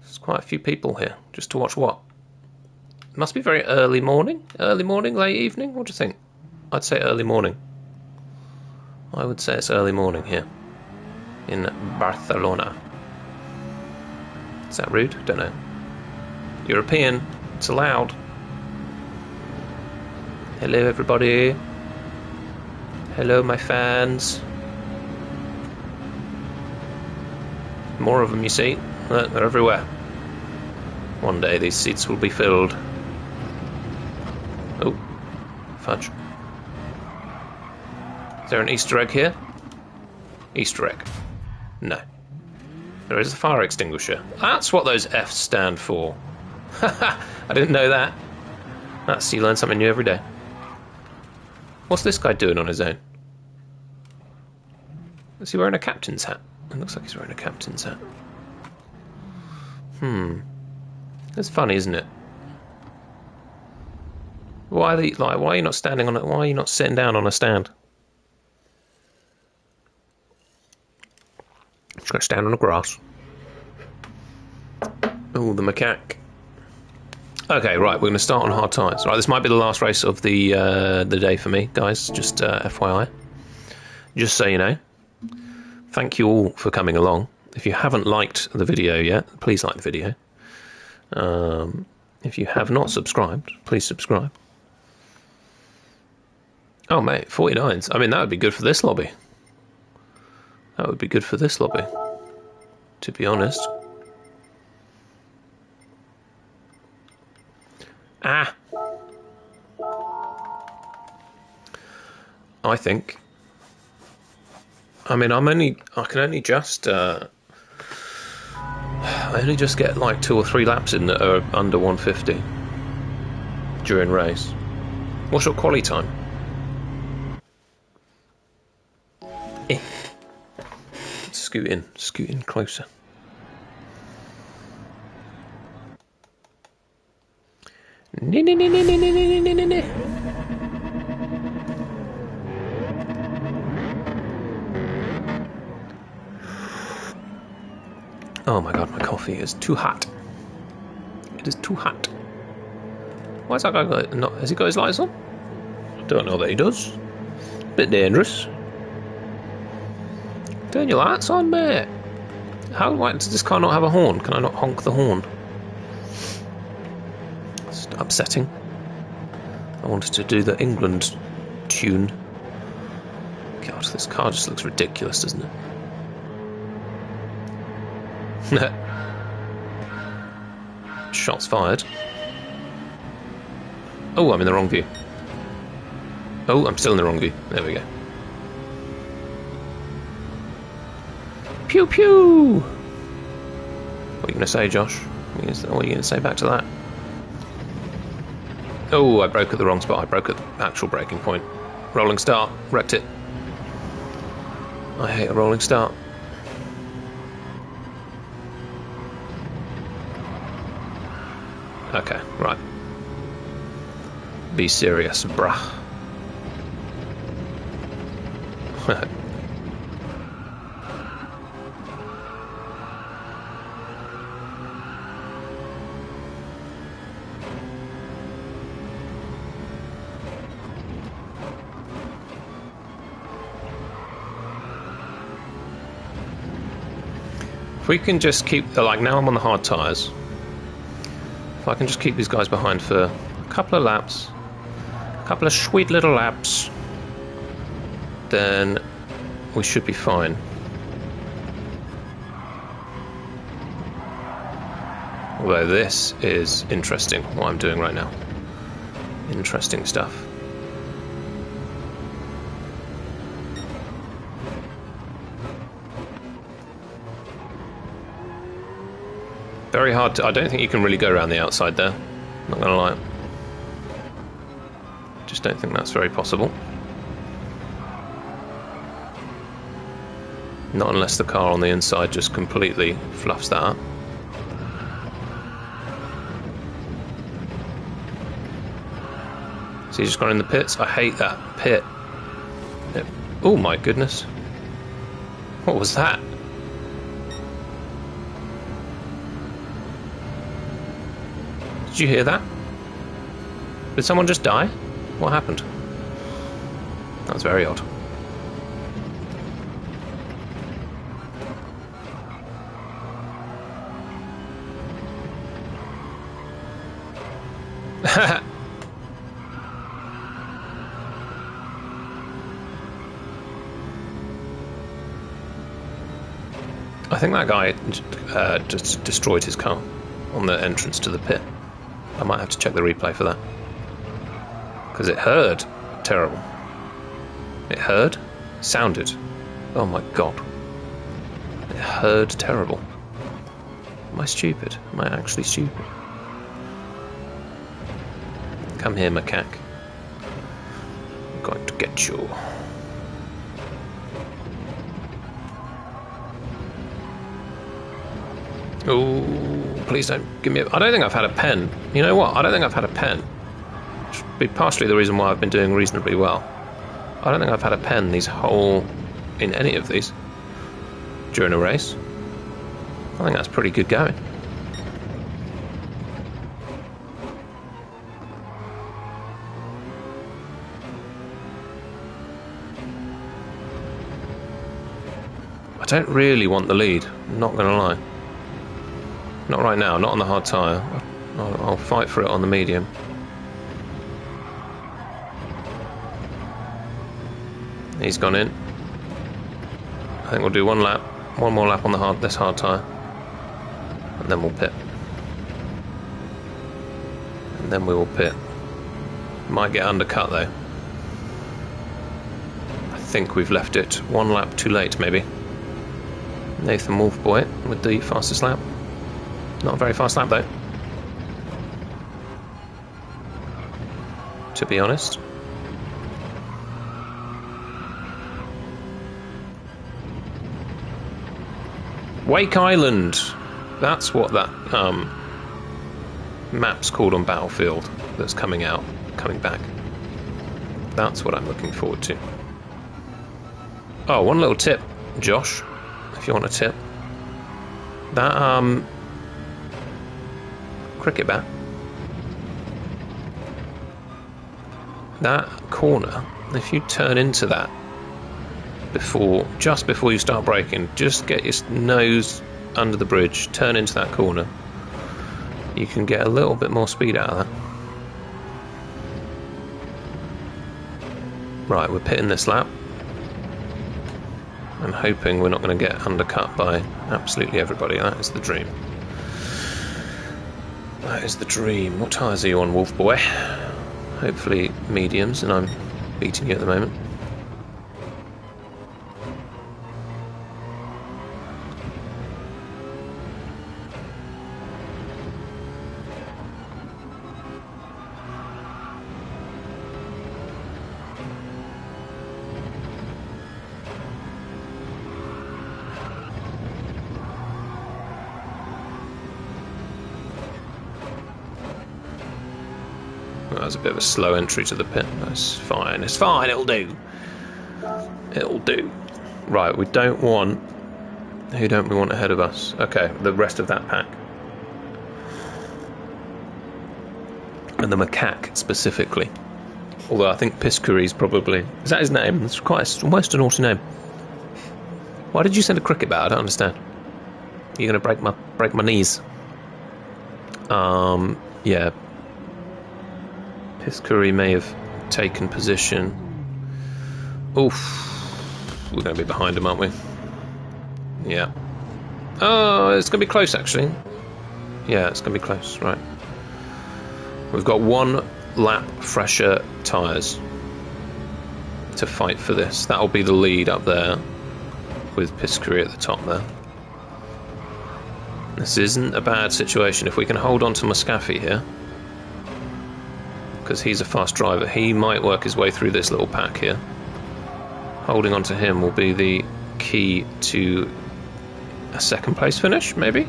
There's quite a few people here. Just to watch what? It must be very early morning? Early morning, late evening? What do you think? I'd say early morning. I would say it's early morning here. In Barcelona. Is that rude? Don't know. European. It's allowed. Hello everybody. Hello my fans. More of them you see. They're everywhere. One day these seats will be filled. Oh. Fudge. Is there an Easter egg here? Easter egg. No. There is a fire extinguisher. That's what those F's stand for. Haha, I didn't know that. That's, you learn something new every day. What's this guy doing on his own? Is he wearing a captain's hat? It looks like he's wearing a captain's hat. That's funny, isn't it? Why are you not standing on it? Why are you not sitting down on a stand? Just gonna stand on the grass. Oh, the macaque. Okay, right, we're going to start on hard tyres. Right, this might be the last race of the day for me, guys, just FYI. Just so you know. Thank you all for coming along. If you haven't liked the video yet, please like the video. If you have not subscribed, please subscribe. Oh, mate, 49s. I mean, that would be good for this lobby. That would be good for this lobby, to be honest. Ah! I think. I mean, I can only just get like 2 or 3 laps in that are under 150 during race. What's your quali time? Scoot in closer. Oh my god, my coffee is too hot. It is too hot. Why is that guy not? Has he got his lights on? I don't know that he does. Bit dangerous. Turn your lights on, mate. Why does this car not have a horn? Can I not honk the horn? It's upsetting. I wanted to do the England tune. God, this car just looks ridiculous, doesn't it? Shots fired. Oh, I'm in the wrong view. Oh, I'm still in the wrong view. There we go. Pew pew! What are you going to say, Josh? What are you going to say back to that? Oh, I broke at the wrong spot. I broke at the actual braking point. Rolling start. Wrecked it. I hate a rolling start. Okay, right. Be serious, bruh. If we can just keep, like now I'm on the hard tyres, if I can just keep these guys behind for a couple of laps, a couple of sweet little laps, then we should be fine. Although this is interesting, what I'm doing right now. Interesting stuff. Very hard to... I don't think you can really go around the outside there. Not gonna lie. Just don't think that's very possible. Not unless the car on the inside just completely fluffs that up. So he's just gone in the pits. I hate that pit. Oh my goodness. What was that? Did you hear that? Did someone just die? What happened? That was very odd. I think that guy just destroyed his car on the entrance to the pit. I might have to check the replay for that. Because it heard terrible. It heard? Sounded. Oh my god. It heard terrible. Am I stupid? Am I actually stupid? Come here, macaque. I'm going to get you. Oh, please don't give me a... I don't think I've had a pen. You know what? I don't think I've had a pen. Which would be partially the reason why I've been doing reasonably well. I don't think I've had a pen in any of these during a race. I think that's pretty good going. I don't really want the lead, I'm not going to lie. Not right now, not on the hard tyre. I'll fight for it on the medium. He's gone in. I think we'll do one more lap on this hard tyre. And then we'll pit. And then we will pit. Might get undercut though. I think we've left it one lap too late maybe. Nathan Wolfboy with the fastest lap. Not a very fast lap though, to be honest. Wake Island! That's what that map's called on Battlefield that's coming back. That's what I'm looking forward to. Oh, one little tip, Josh, if you want a tip. That cricket bat, that corner, if you turn into that just before you start braking, just get your nose under the bridge, turn into that corner, you can get a little bit more speed out of that. Right, we're pitting this lap and hoping we're not going to get undercut by absolutely everybody. That is the dream. That is the dream. What tyres are you on, Wolf Boy? Hopefully mediums, and I'm beating you at the moment. That was a bit of a slow entry to the pit. That's fine. It's fine. It'll do. It'll do. Right, we don't want... Who don't we want ahead of us? Okay, the rest of that pack. And the macaque specifically. Although I think Piscuri's probably... Is that his name? It's almost a naughty name. Why did you send a cricket bat? I don't understand. You're going to break my knees. Yeah. Piscuri may have taken position. Oof. We're going to be behind him, aren't we? Yeah. Oh, it's going to be close, actually. Yeah, it's going to be close, right. We've got 1 lap fresher tyres to fight for this. That'll be the lead up there with Piscary at the top there. This isn't a bad situation. If we can hold on to Muscaffi here, because he's a fast driver, he might work his way through this little pack here. Holding on to him will be the key to a second place finish, maybe?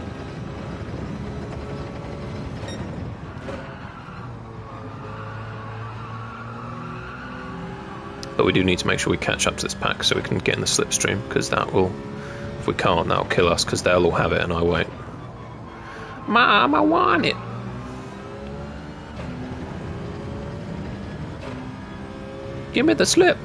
But we do need to make sure we catch up to this pack so we can get in the slipstream, because that will, if we can't, that'll kill us, because they'll all have it and I won't. Mom, I want it! Give me the slip!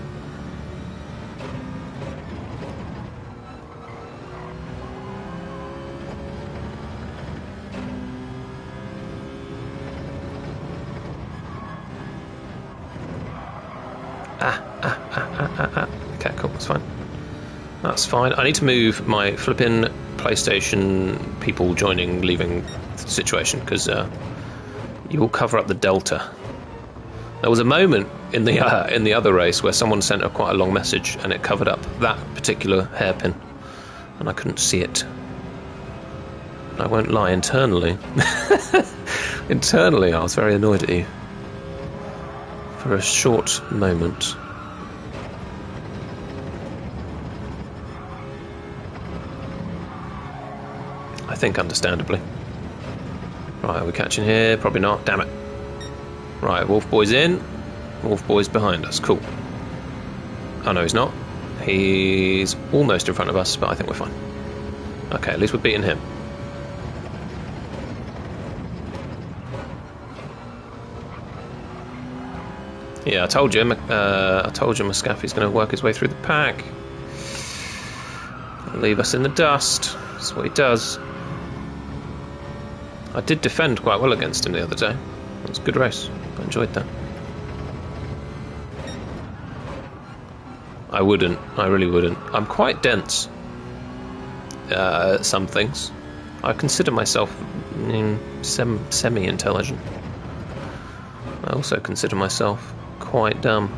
Okay, cool, that's fine. That's fine. I need to move my flipping PlayStation people joining, leaving situation, because you will cover up the delta. There was a moment in the other race where someone sent quite a long message and it covered up that particular hairpin, and I couldn't see it. I won't lie, internally. Internally, I was very annoyed at you. For a short moment. I think understandably. Right, are we catching here? Probably not. Damn it. Right, Wolf Boy's in. Wolf Boy's behind us. Cool. Oh no, he's not. He's almost in front of us, but I think we're fine. Okay, at least we're beating him. Yeah, I told you Muscaffi's going to work his way through the pack. Leave us in the dust. That's what he does. I did defend quite well against him the other day. It was a good race. I enjoyed that. I wouldn't. I really wouldn't. I'm quite dense at some things. I consider myself semi-intelligent. I also consider myself quite dumb.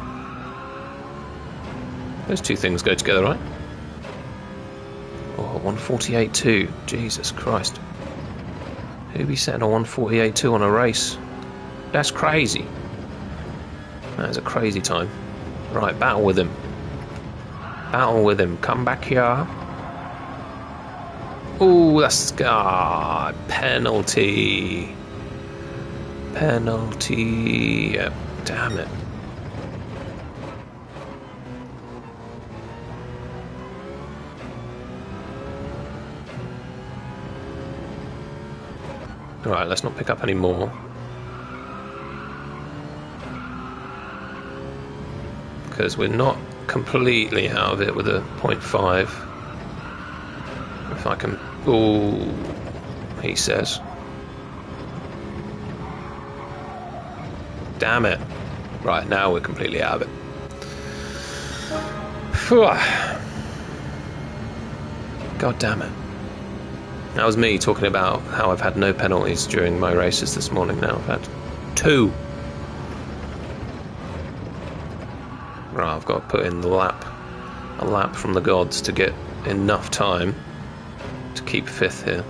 Those two things go together, right? Oh, 148.2. Jesus Christ. Who'd be setting a 148.2 on a race? That's crazy. That is a crazy time. Right, battle with him. Battle with him. Come back here. Oh, that's... Ah, penalty. Penalty. Yep, damn it. Alright, let's not pick up any more. Because we're not completely out of it with a 0.5. If I can... Ooh, he says. Damn it. Right, now we're completely out of it. God damn it. That was me talking about how I've had no penalties during my races this morning. Now I've had 2. Right, I've got to put in the lap. A lap from the gods to get enough time to keep 5th here.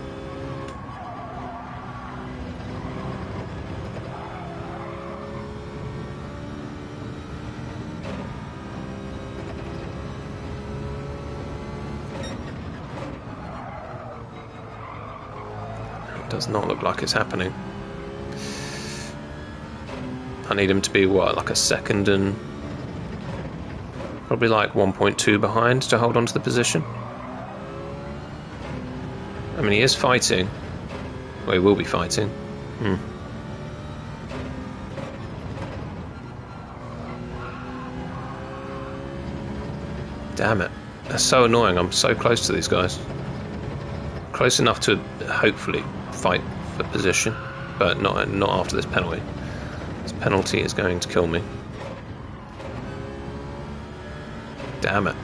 Does not look like it's happening. I need him to be, what, like a second and probably like 1.2 behind to hold on to the position. I mean, he is fighting. Well, he will be fighting. Damn it. That's so annoying. I'm so close to these guys. Close enough to hopefully fight for position, but not after this penalty. This penalty is going to kill me. Damn it.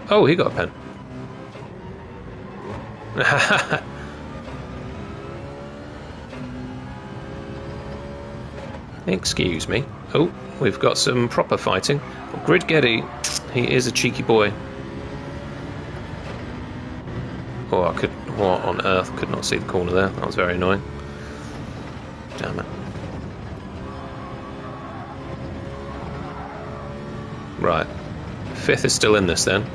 Oh, he got a pen. Excuse me. Oh, we've got some proper fighting. Grid Getty, he is a cheeky boy. Oh, what on earth? Could not see the corner there. That was very annoying. Damn it. Right. Fifth is still in this then.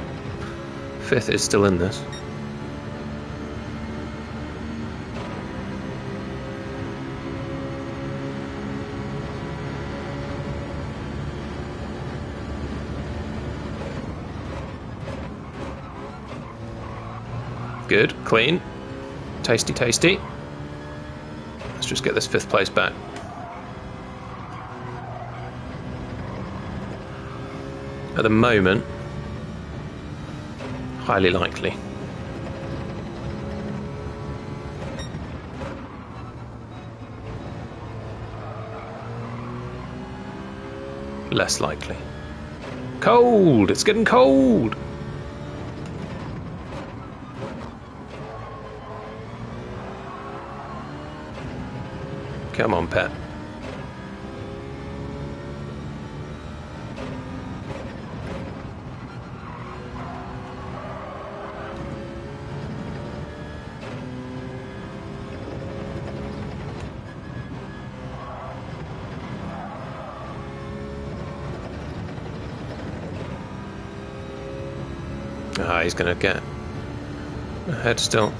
Fifth is still in this. Good, clean, tasty, tasty. Let's just get this fifth place back. At the moment, highly likely. Less likely. Cold! It's getting cold! Come on, pet. Ah, he's going to get ahead still.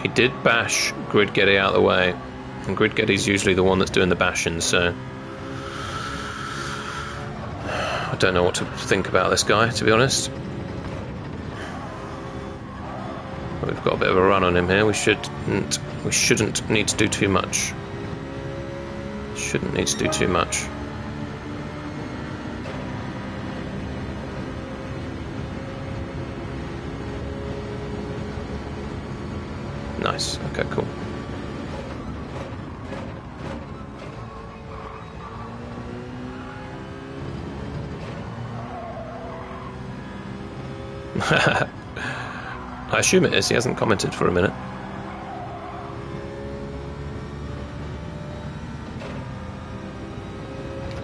He did bash Grid Getty out of the way, and Grid Getty's usually the one that's doing the bashing, so I don't know what to think about this guy, to be honest. We've got a bit of a run on him here. We shouldn't need to do too much. Shouldn't need to do too much. Nice. Okay, cool. I assume it is. He hasn't commented for a minute.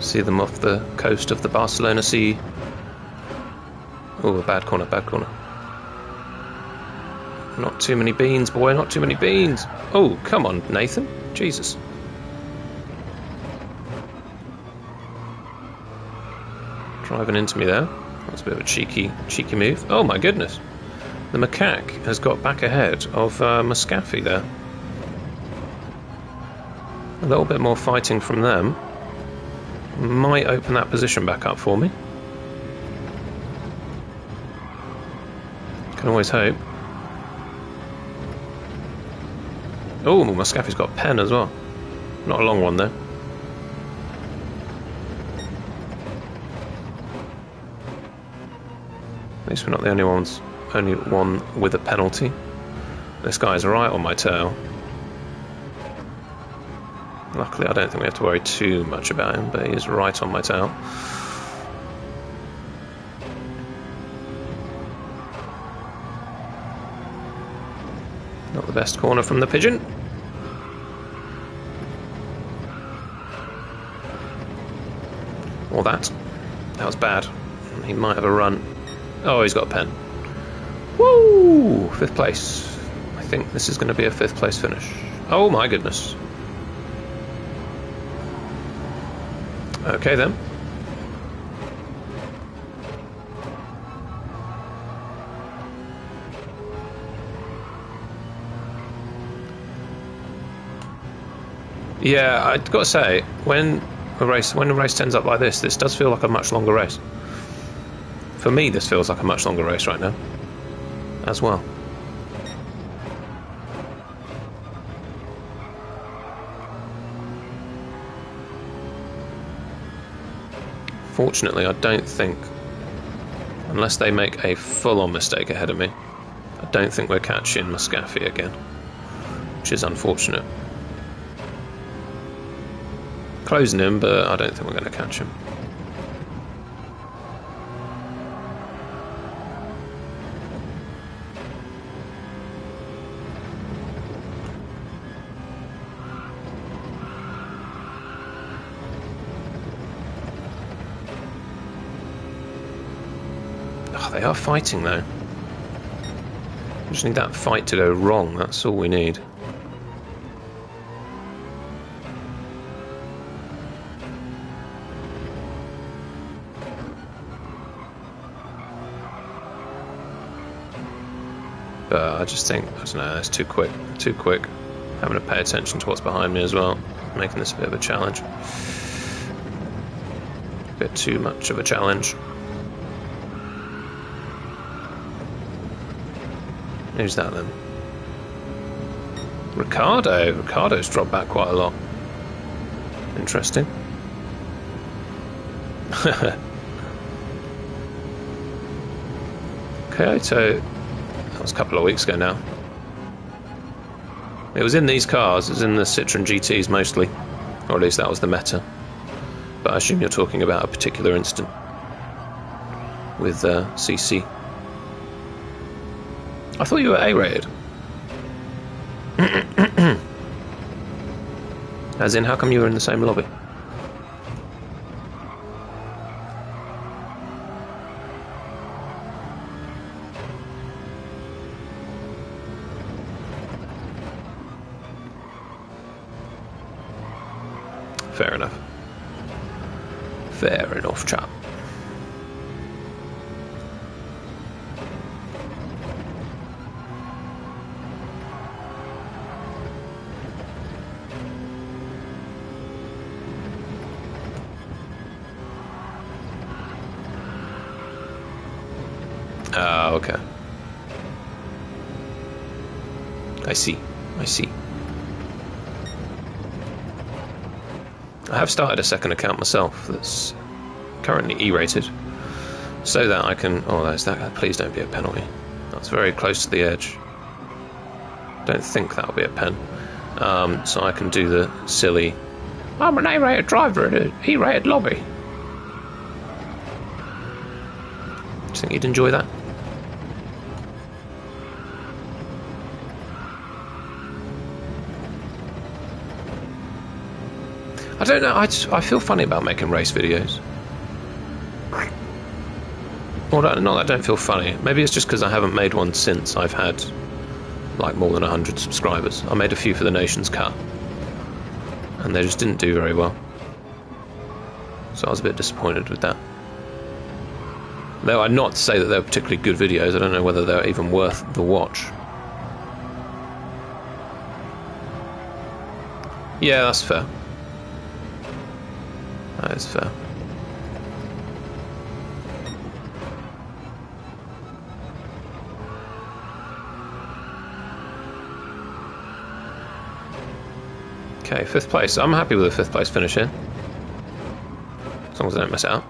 See them off the coast of the Barcelona Sea. Oh, a bad corner, bad corner. Not too many beans, boy, not too many beans. Oh, come on, Nathan. Jesus. Driving into me there. That's a bit of a cheeky move. Oh my goodness. The macaque has got back ahead of Muscafy there. A little bit more fighting from them might open that position back up for me. Can always hope. Oh, Muscafy's got a pen as well. Not a long one though. At least we're not the only ones. Only one with a penalty. This guy's right on my tail. Luckily, I don't think we have to worry too much about him, but he is right on my tail. Not the best corner from the pigeon. Or that. That was bad. He might have a run. Oh, he's got a pen. Woo! Fifth place. I think this is going to be a fifth place finish. Oh my goodness. Okay then. Yeah, I've got to say, when a race turns up like this does feel like a much longer race. For me, this feels like a much longer race right now, as well. Fortunately, I don't think, unless they make a full-on mistake ahead of me, I don't think we're catching Muscafy again, which is unfortunate. closing him, but I don't think we're going to catch him. Oh, they are fighting though. We just need that fight to go wrong, that's all we need. But I just think, I don't know, it's too quick. Too quick. Having to pay attention to what's behind me as well. Making this a bit of a challenge. A bit too much of a challenge. Who's that then? Ricardo. Ricardo's dropped back quite a lot. Interesting. Kyoto. That was a couple of weeks ago now. It was in these cars. It was in the Citroen GTs mostly. Or at least that was the meta. But I assume you're talking about a particular incident with CC. I thought you were A-rated. As in, how come you were in the same lobby? Fair enough. Fair enough, chap. Ah, okay. I see. I see. I have started a second account myself that's currently E-rated, so that I can... Oh, there's that. Please don't be a penalty. That's very close to the edge. Don't think that'll be a pen. So I can do the silly... I'm an A-rated driver at an E-rated lobby. Do you think you'd enjoy that? I don't know, I feel funny about making race videos. Well, not that I don't feel funny. Maybe it's just because I haven't made one since I've had like more than 100 subscribers. I made a few for the Nation's Cup, and they just didn't do very well. So I was a bit disappointed with that. Though I'd not say that they were particularly good videos. I don't know whether they're even worth the watch. Yeah, that's fair. That is fair. Okay, 5th place. I'm happy with the 5th place finish here. As long as I don't mess it up.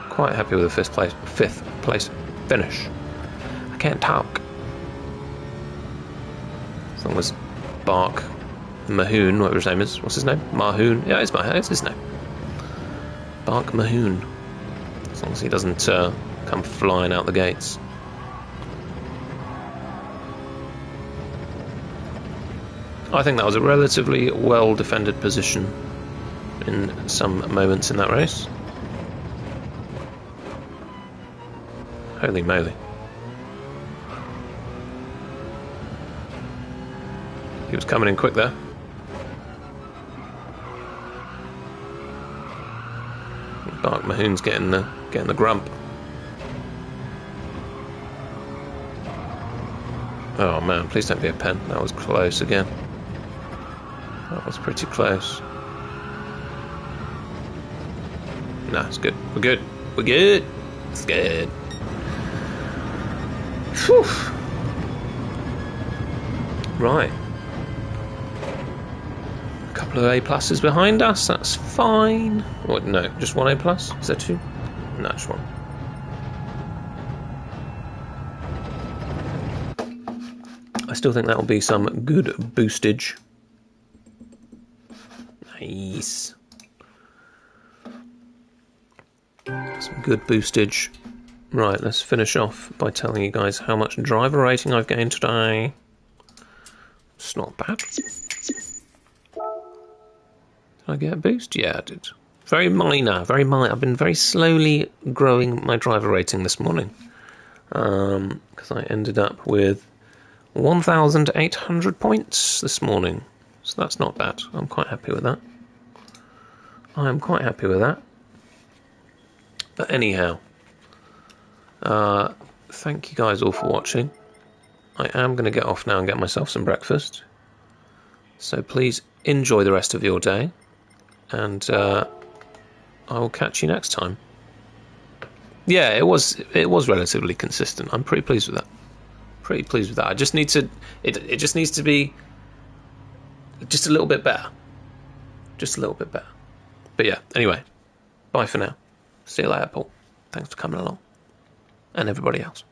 Quite happy with the 5th place finish. I can't talk. As long as Bark Mahoon, whatever his name is. What's his name? Mahoon. Yeah, it's his name. Bark Mahoon. As long as he doesn't come flying out the gates. I think that was a relatively well defended position in some moments in that race. Holy moly. He was coming in quick there. Bark Mahoon's getting the grump. Oh man, please don't be a pen. That was close again. That was pretty close. No, it's good. We're good. We're good. It's good. Whew. Right. A couple of A pluses behind us. That's fine. What? No, just one A plus. Is there two? No, just one. I still think that will be some good boostage. Nice. Some good boostage. Right, let's finish off by telling you guys how much driver rating I've gained today. It's not bad. Did I get a boost? Yeah, I did. Very minor, very minor. I've been very slowly growing my driver rating this morning. Because I ended up with 1,800 points this morning. So that's not bad. I'm quite happy with that. I am quite happy with that. But anyhow, thank you guys all for watching. I am going to get off now and get myself some breakfast. So please enjoy the rest of your day. And I will catch you next time. Yeah, it was relatively consistent. I'm pretty pleased with that. Pretty pleased with that. I just need to. It just needs to be just a little bit better. Just a little bit better. But yeah. Anyway, bye for now. See you later, Paul. Thanks for coming along, and everybody else.